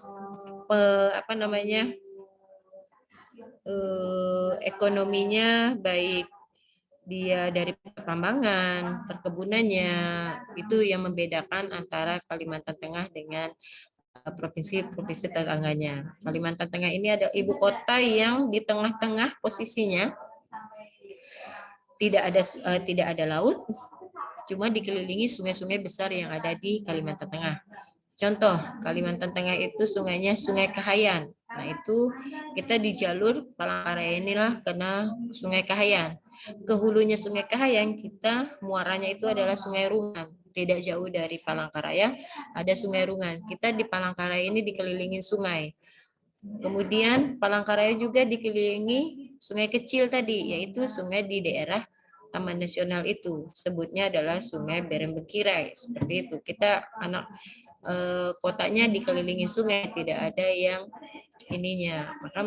ekonominya baik, dia dari pertambangan, perkebunannya, itu yang membedakan antara Kalimantan Tengah dengan provinsi-provinsi tetangganya. Kalimantan Tengah ini ada ibu kota yang di tengah-tengah posisinya, tidak ada laut, cuma dikelilingi sungai-sungai besar yang ada di Kalimantan Tengah. Contoh, Kalimantan Tengah itu sungainya Sungai Kahayan. Nah, itu kita di jalur Palangkaraya inilah karena Sungai Kahayan. Ke hulunya Sungai Kahayan, kita muaranya itu adalah Sungai Rungan. Tidak jauh dari Palangkaraya ada Sungai Rungan. Kita di Palangkaraya ini dikelilingi sungai. Kemudian Palangkaraya juga dikelilingi sungai kecil tadi, yaitu sungai di daerah Taman Nasional itu. Sebutnya adalah Sungai Berembengkirai. Seperti itu. Kita anak kotanya dikelilingi sungai, tidak ada yang ininya. Maka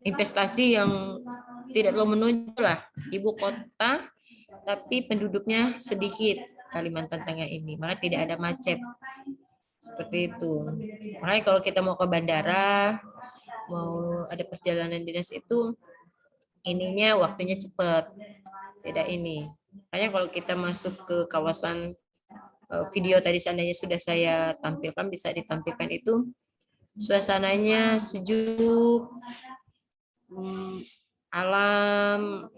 investasi yang tidak terlalu menonjol lah. Ibu kota, tapi penduduknya sedikit Kalimantan Tengah ini. Maka tidak ada macet. Seperti itu. Makanya kalau kita mau ke bandara, mau ada perjalanan dinas itu, ininya waktunya cepat. Tidak ini. Makanya kalau kita masuk ke kawasan video tadi seandainya sudah saya tampilkan, bisa ditampilkan itu, suasananya sejuk, alam,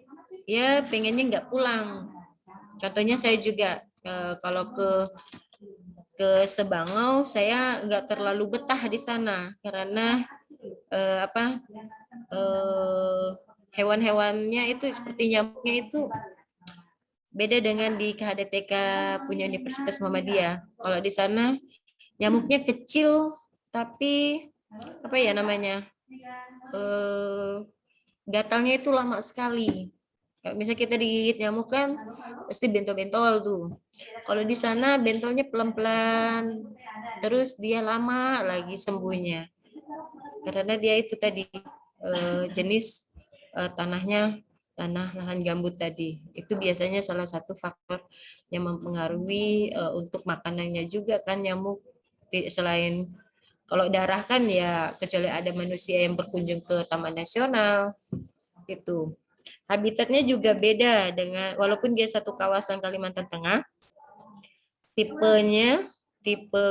ya pengennya nggak pulang. Contohnya saya juga kalau ke Sebangau, saya nggak terlalu betah di sana karena hewan-hewannya itu seperti nyamuknya itu beda dengan di KHDTK punya Universitas Muhammadiyah. Kalau di sana nyamuknya kecil tapi apa ya namanya, gatalnya itu lama sekali. Kalau misalnya kita digigit nyamuk kan pasti bentol-bentol tuh. Kalau di sana bentolnya pelan-pelan, terus dia lama lagi sembuhnya. Karena dia itu tadi jenis tanahnya tanah lahan gambut tadi. Itu biasanya salah satu faktor yang mempengaruhi untuk makanannya juga kan nyamuk. Selain kalau darah kan ya kecuali ada manusia yang berkunjung ke Taman Nasional itu. Habitatnya juga beda dengan walaupun dia satu kawasan Kalimantan Tengah, tipenya tipe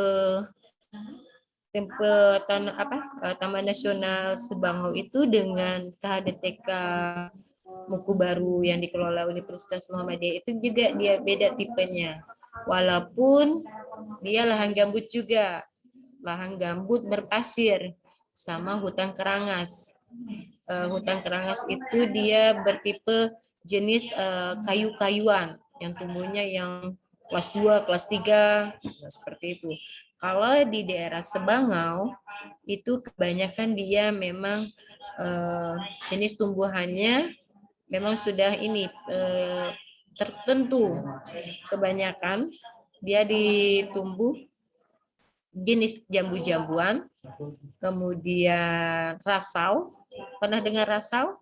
Taman Nasional Sebangau itu dengan KHDTK Muku Baru yang dikelola Universitas Muhammadiyah itu juga dia beda tipenya. Walaupun dia lahan gambut juga, lahan gambut berpasir sama hutan kerangas. Hutan kerangas itu dia bertipe jenis kayu-kayuan yang tumbuhnya yang kelas 2, kelas 3, seperti itu. Kalau di daerah Sebangau itu kebanyakan dia memang jenis tumbuhannya memang sudah ini tertentu. Kebanyakan dia ditumbuh jenis jambu-jambuan, kemudian rasau. Pernah dengar rasau?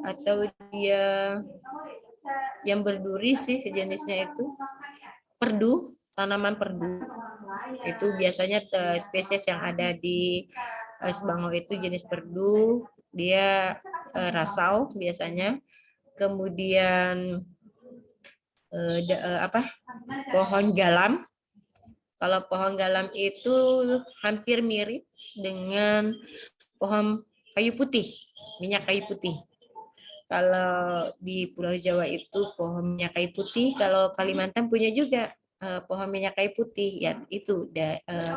Atau dia yang berduri sih jenisnya itu? Perdu, tanaman perdu. Itu biasanya spesies yang ada di Sebangau itu jenis perdu, dia rasau biasanya. Kemudian pohon galam. Kalau pohon galam itu hampir mirip dengan pohon kayu putih, minyak kayu putih. Kalau di Pulau Jawa itu pohon minyak kayu putih, kalau Kalimantan punya juga pohon minyak kayu putih, ya itu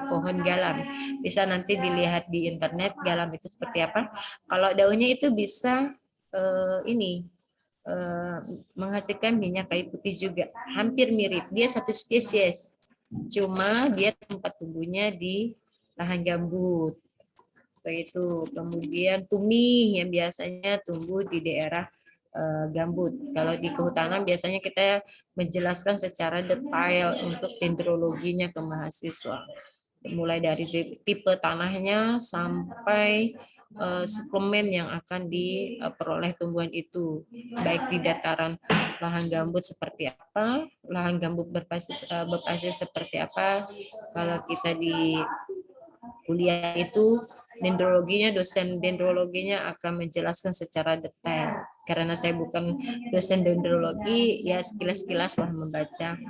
pohon galam. Bisa nanti dilihat di internet galam itu seperti apa. Kalau daunnya itu bisa menghasilkan minyak kayu putih juga, hampir mirip. Dia satu spesies, cuma dia tempat tumbuhnya di lahan gambut. Seperti itu. Kemudian tumi yang biasanya tumbuh di daerah gambut. Kalau di kehutanan biasanya kita menjelaskan secara detail untuk dendrologinya ke mahasiswa. Mulai dari tipe tanahnya sampai suplemen yang akan diperoleh tumbuhan itu, baik di dataran lahan gambut seperti apa, lahan gambut berpasir seperti apa. Kalau kita di kuliah itu dendrologinya, dosen dendrologinya akan menjelaskan secara detail. Karena saya bukan dosen dendrologi, ya sekilas-sekilas lah membaca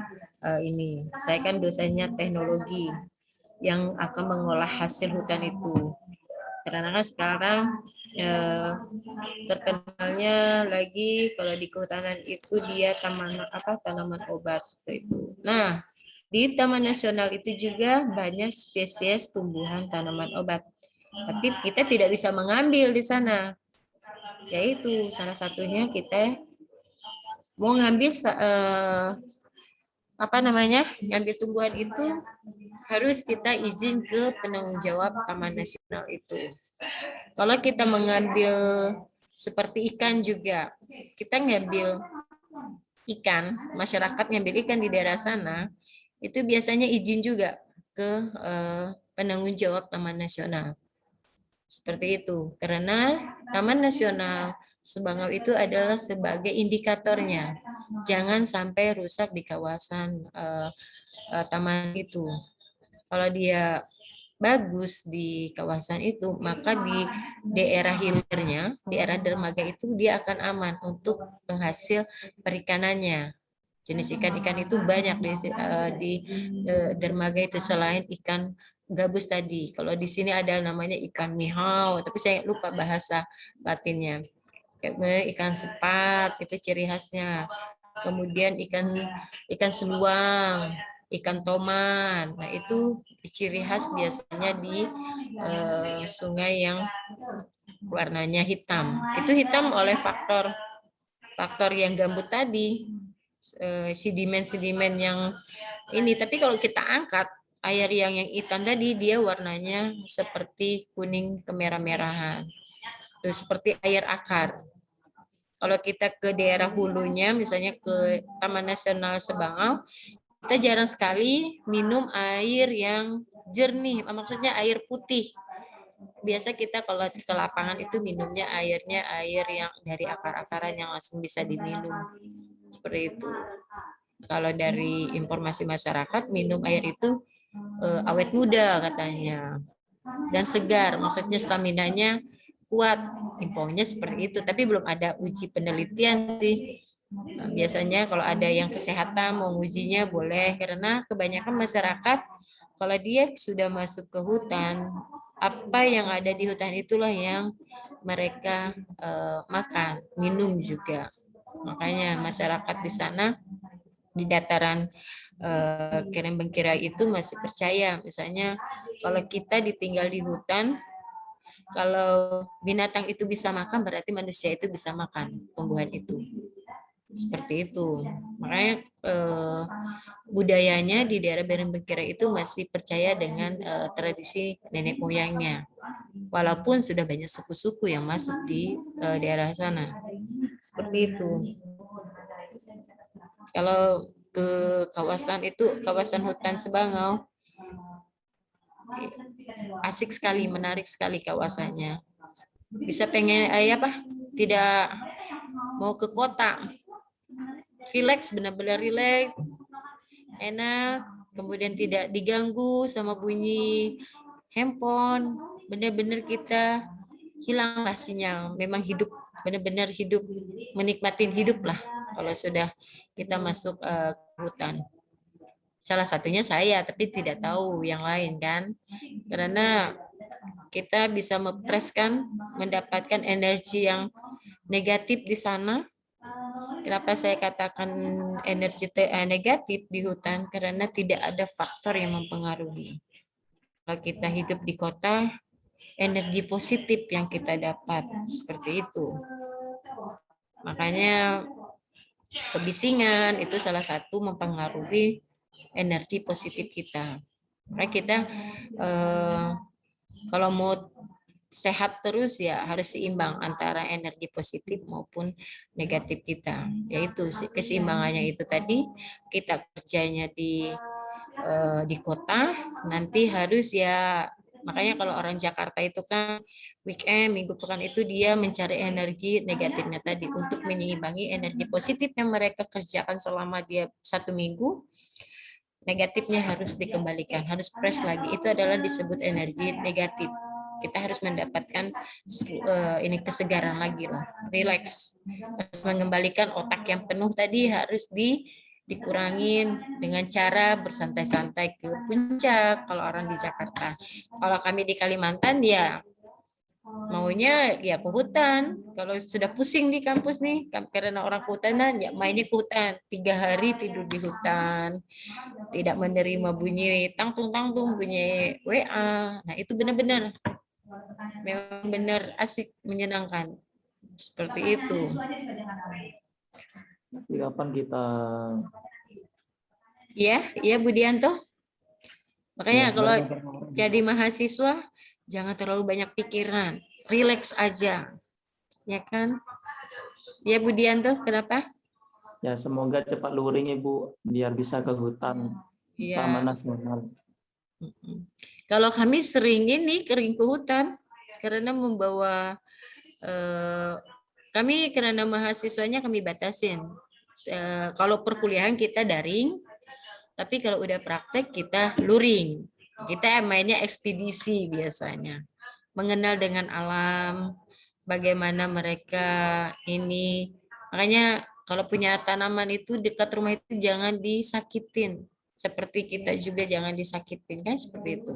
ini. Saya kan dosennya teknologi yang akan mengolah hasil hutan itu. Karena kan sekarang terkenalnya lagi kalau di kehutanan itu dia tanaman obat seperti itu. Nah, di Taman Nasional itu juga banyak spesies tumbuhan tanaman obat. Tapi kita tidak bisa mengambil di sana. Yaitu salah satunya kita mau ngambil ngambil tumbuhan itu harus kita izin ke penanggung jawab Taman Nasional itu. Kalau kita mengambil seperti ikan juga, kita ngambil ikan, masyarakat ngambil ikan di daerah sana, itu biasanya izin juga ke penanggung jawab Taman Nasional. Seperti itu, karena Taman Nasional Sebangau itu adalah sebagai indikatornya. Jangan sampai rusak di kawasan taman itu. Kalau dia bagus di kawasan itu, maka di daerah hilirnya, di daerah dermaga itu dia akan aman untuk penghasil perikanannya. Jenis ikan-ikan itu banyak di dermaga itu selain ikan gabus tadi. Kalau di sini ada namanya ikan mihau, tapi saya lupa bahasa latinnya. Kayak ikan sepat itu ciri khasnya. Kemudian ikan seluang, ikan toman. Nah, itu ciri khas biasanya di sungai yang warnanya hitam. Itu hitam oleh faktor yang gambut tadi, sedimen-sedimen yang ini. Tapi kalau kita angkat air yang hitam tadi, dia warnanya seperti kuning kemerah-merahan. Itu seperti air akar. Kalau kita ke daerah hulunya, misalnya ke Taman Nasional Sebangau, kita jarang sekali minum air yang jernih, maksudnya air putih. Biasa kita kalau ke lapangan itu minumnya airnya air yang dari akar-akaran yang langsung bisa diminum. Seperti itu. Kalau dari informasi masyarakat, minum air itu awet muda katanya. Dan segar, maksudnya staminanya kuat. Infonya seperti itu, tapi belum ada uji penelitian sih. Biasanya kalau ada yang kesehatan mau ujinya boleh, karena kebanyakan masyarakat kalau dia sudah masuk ke hutan, apa yang ada di hutan itulah yang mereka makan, minum juga. Makanya masyarakat di sana di dataran Kerembengkira itu masih percaya, misalnya kalau kita ditinggal di hutan, kalau binatang itu bisa makan, berarti manusia itu bisa makan tumbuhan itu. Seperti itu. Makanya budayanya di daerah Kerembengkira itu masih percaya dengan tradisi nenek moyangnya. Walaupun sudah banyak suku-suku yang masuk di daerah sana. Seperti itu. Kalau ke kawasan itu, kawasan hutan Sebangau, asik sekali, menarik sekali kawasannya. Bisa pengen tidak mau ke kota. Rileks, benar-benar rileks, enak, kemudian tidak diganggu sama bunyi handphone. Benar-benar kita hilanglah sinyal. Memang hidup, benar-benar hidup, menikmatin hidup lah kalau sudah kita masuk hutan. Salah satunya saya, tapi tidak tahu yang lain kan. Karena kita bisa mempreskan, mendapatkan energi yang negatif di sana. Kenapa saya katakan energi negatif di hutan? Karena tidak ada faktor yang mempengaruhi. Kalau kita hidup di kota, energi positif yang kita dapat. Seperti itu. Makanya kebisingan itu salah satu mempengaruhi energi positif kita. Makanya kita kalau mau sehat terus ya harus seimbang antara energi positif maupun negatif kita. Yaitu keseimbangannya itu tadi, kita kerjanya di kota, nanti harus ya, makanya kalau orang Jakarta itu kan weekend, minggu pekan itu dia mencari energi negatifnya tadi untuk menyeimbangi energi positif yang mereka kerjakan selama dia 1 minggu. Negatifnya harus dikembalikan, harus fresh lagi. Itu adalah disebut energi negatif. Kita harus mendapatkan ini kesegaran lagi lah, relax. Mengembalikan otak yang penuh tadi harus dikurangin dengan cara bersantai-santai ke puncak kalau orang di Jakarta. Kalau kami di Kalimantan ya maunya ya ke hutan. Kalau sudah pusing di kampus nih karena orang kehutanan ya mainnya ke hutan. 3 hari tidur di hutan, tidak menerima bunyi tangtung-tangtung, bunyi WA. Nah itu benar-benar memang benar asik, menyenangkan. Seperti itu. Kapan kita Ya, ya Budianto. Makanya Ya, kalau sebagai pengaruh. jadi mahasiswa jangan terlalu banyak pikiran, rileks aja, ya kan? Ya Budianto, kenapa? Ya, semoga cepat luring Ibu, biar bisa ke hutan Taman Ya. Nasional. Kalau kami sering ini kering ke hutan karena membawa kami karena mahasiswanya kami batasin. Kalau perkuliahan kita daring, tapi kalau udah praktek kita luring. Kita mainnya ekspedisi biasanya. Mengenal dengan alam, bagaimana mereka ini. Makanya kalau punya tanaman itu dekat rumah itu jangan disakitin. Seperti kita juga jangan disakitin kan seperti itu.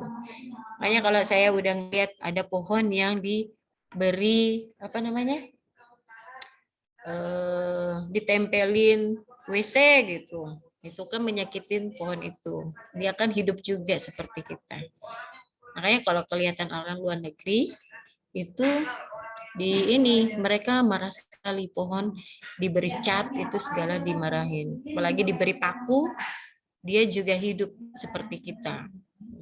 Makanya kalau saya udah ngeliat ada pohon yang diberi apa namanya? Ditempelin WC gitu. Itu kan menyakitin pohon itu. Dia kan hidup juga seperti kita. Makanya kalau kelihatan orang luar negeri itu di ini mereka marah sekali, pohon diberi cat itu segala dimarahin. Apalagi diberi paku, dia juga hidup seperti kita.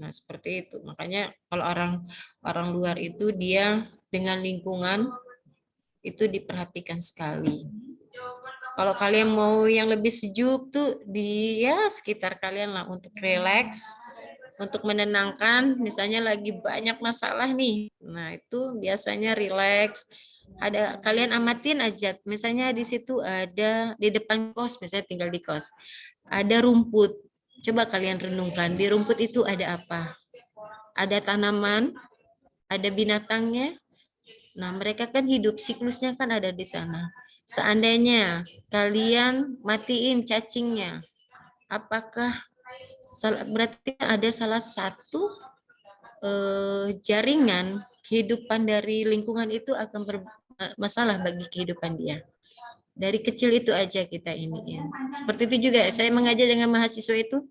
Nah, seperti itu. Makanya kalau orang luar itu dia dengan lingkungan itu diperhatikan sekali. Kalau kalian mau yang lebih sejuk tuh di ya sekitar kalian lah untuk relax, untuk menenangkan, misalnya lagi banyak masalah nih. Nah, itu biasanya relax. Ada kalian amatin aja, misalnya di situ ada di depan kos, misalnya tinggal di kos. Ada rumput. Coba kalian renungkan, di rumput itu ada apa? Ada tanaman, ada binatangnya. Nah, mereka kan hidup siklusnya kan ada di sana. Seandainya kalian matiin cacingnya, apakah berarti ada salah satu jaringan kehidupan dari lingkungan itu akan bermasalah bagi kehidupan dia. Dari kecil itu aja kita ini ya. Seperti itu juga saya mengajar dengan mahasiswa itu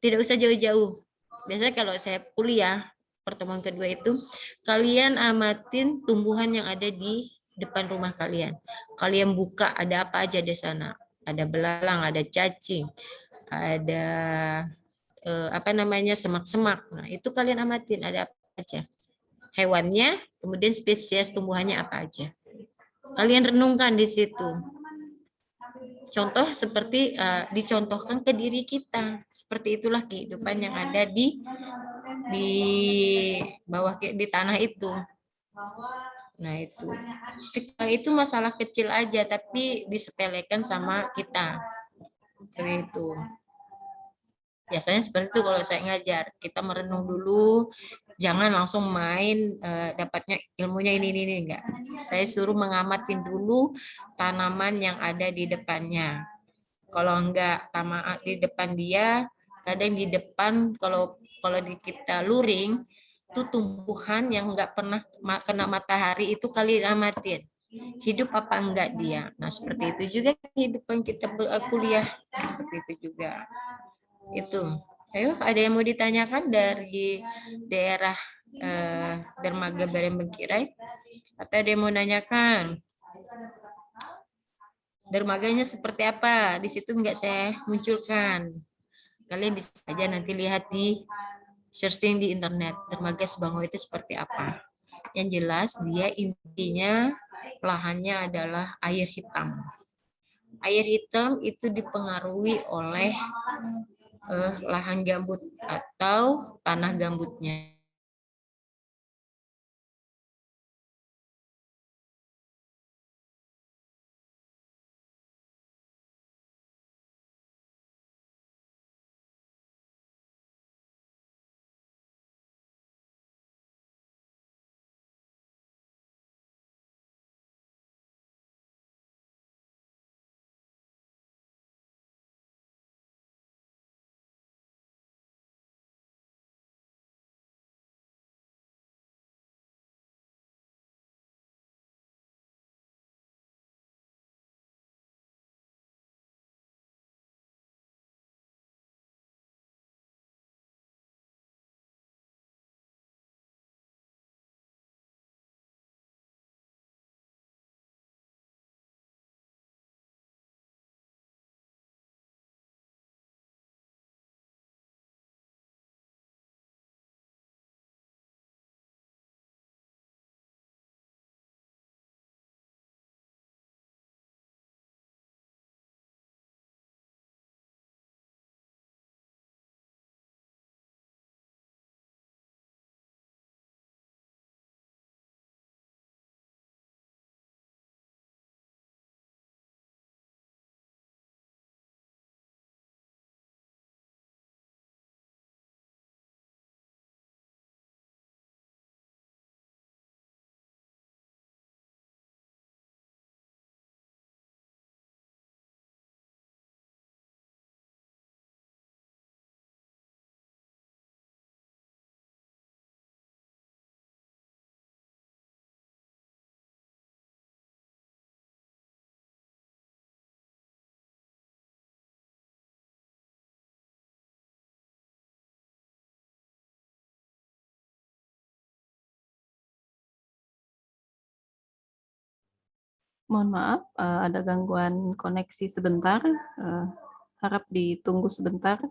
tidak usah jauh-jauh. Biasanya kalau saya kuliah pertemuan kedua itu kalian amatin tumbuhan yang ada di depan rumah kalian. Kalian buka ada apa aja di sana. Ada belalang, ada cacing, ada apa namanya semak-semak. Nah, itu kalian amatin ada apa aja. Hewannya, kemudian spesies tumbuhannya apa aja. Kalian renungkan di situ. Contoh seperti dicontohkan ke diri kita. Seperti itulah kehidupan yang ada di bawah di tanah itu. Nah, itu masalah kecil aja tapi disepelekan sama kita. Seperti itu. Biasanya seperti itu kalau saya ngajar. Kita merenung dulu, jangan langsung main dapatnya ilmunya ini enggak. Saya suruh mengamatin dulu tanaman yang ada di depannya. Kalau enggak di depan dia, kadang di depan kalau di kita luring itu tumbuhan yang enggak pernah kena matahari itu kali amatin. Hidup apa enggak dia. Nah, seperti itu juga kehidupan kita berkuliah seperti itu juga. Itu. Ayo, ada yang mau ditanyakan dari daerah Dermaga Barembengkirai? Atau ada yang mau nanyakan? Dermaganya seperti apa? Di situ enggak saya munculkan. Kalian bisa saja nanti lihat di searching di internet. Dermaga Sebango itu seperti apa? Yang jelas dia intinya lahannya adalah air hitam. Air hitam itu dipengaruhi oleh lahan gambut atau tanah gambutnya. Mohon maaf, ada gangguan koneksi sebentar. Harap ditunggu sebentar.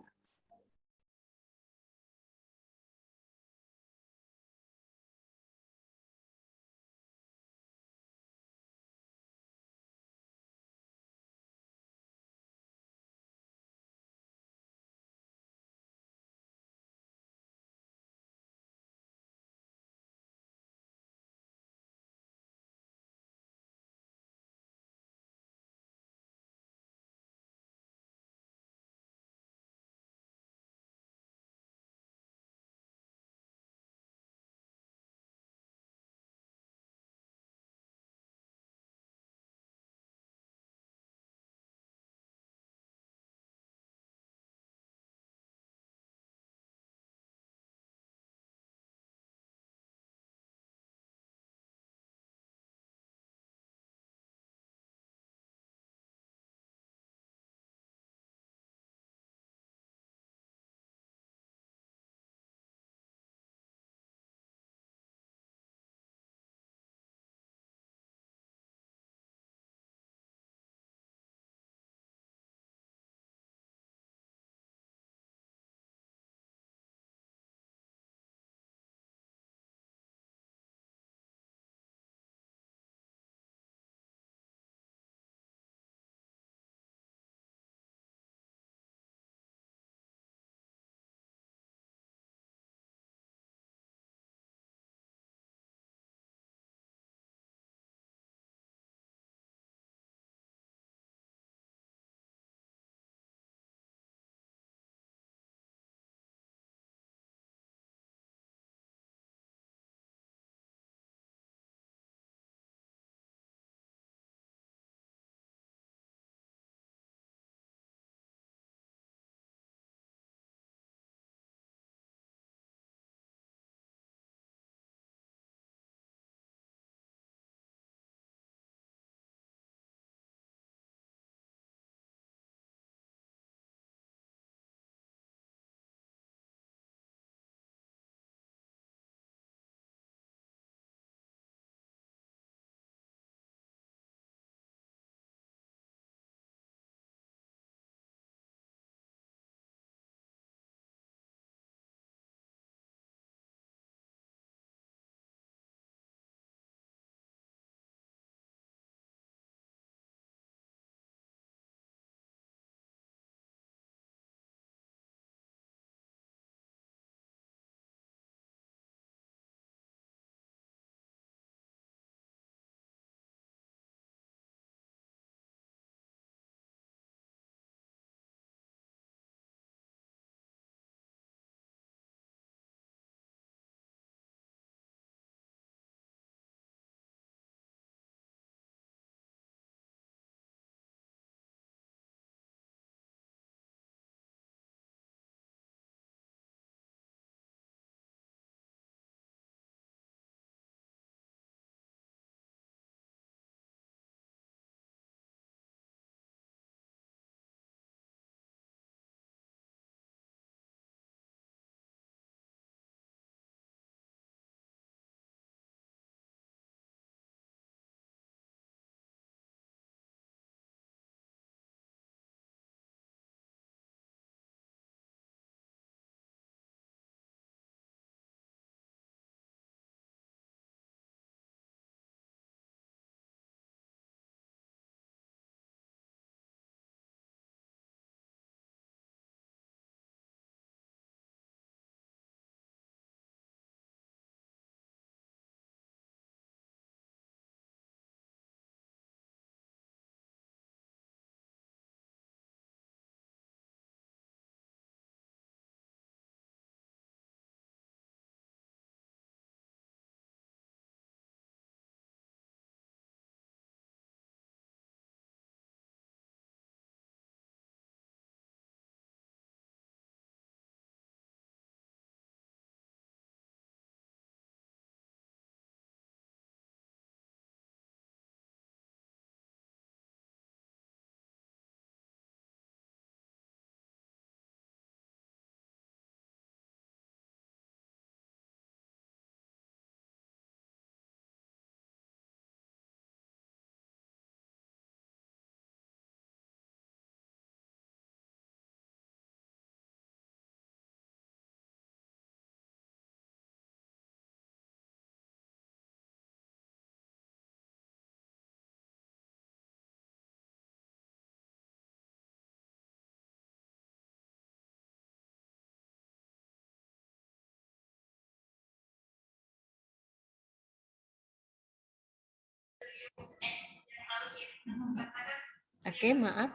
Oke, maaf.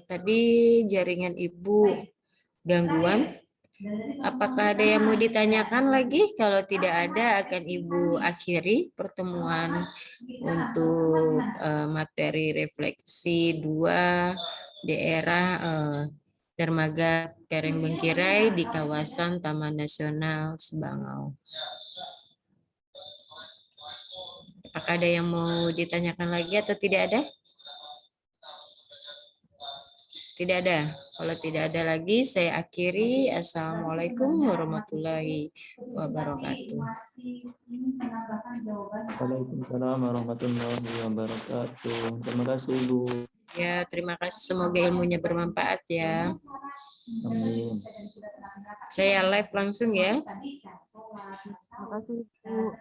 Tadi jaringan Ibu gangguan. Apakah ada yang mau ditanyakan lagi? Kalau tidak ada, akan Ibu akhiri pertemuan untuk materi refleksi 2 daerah dermaga Kereng Bengkirai di kawasan Taman Nasional Sebangau. Apakah ada yang mau ditanyakan lagi atau tidak ada? Tidak ada. Kalau tidak ada lagi, saya akhiri. Assalamualaikum warahmatullahi wabarakatuh. Waalaikumsalam warahmatullahi wabarakatuh. Terima kasih Ibu. Ya, terima kasih. Semoga ilmunya bermanfaat ya. Amin. Saya live langsung ya. Terima kasih, Bu.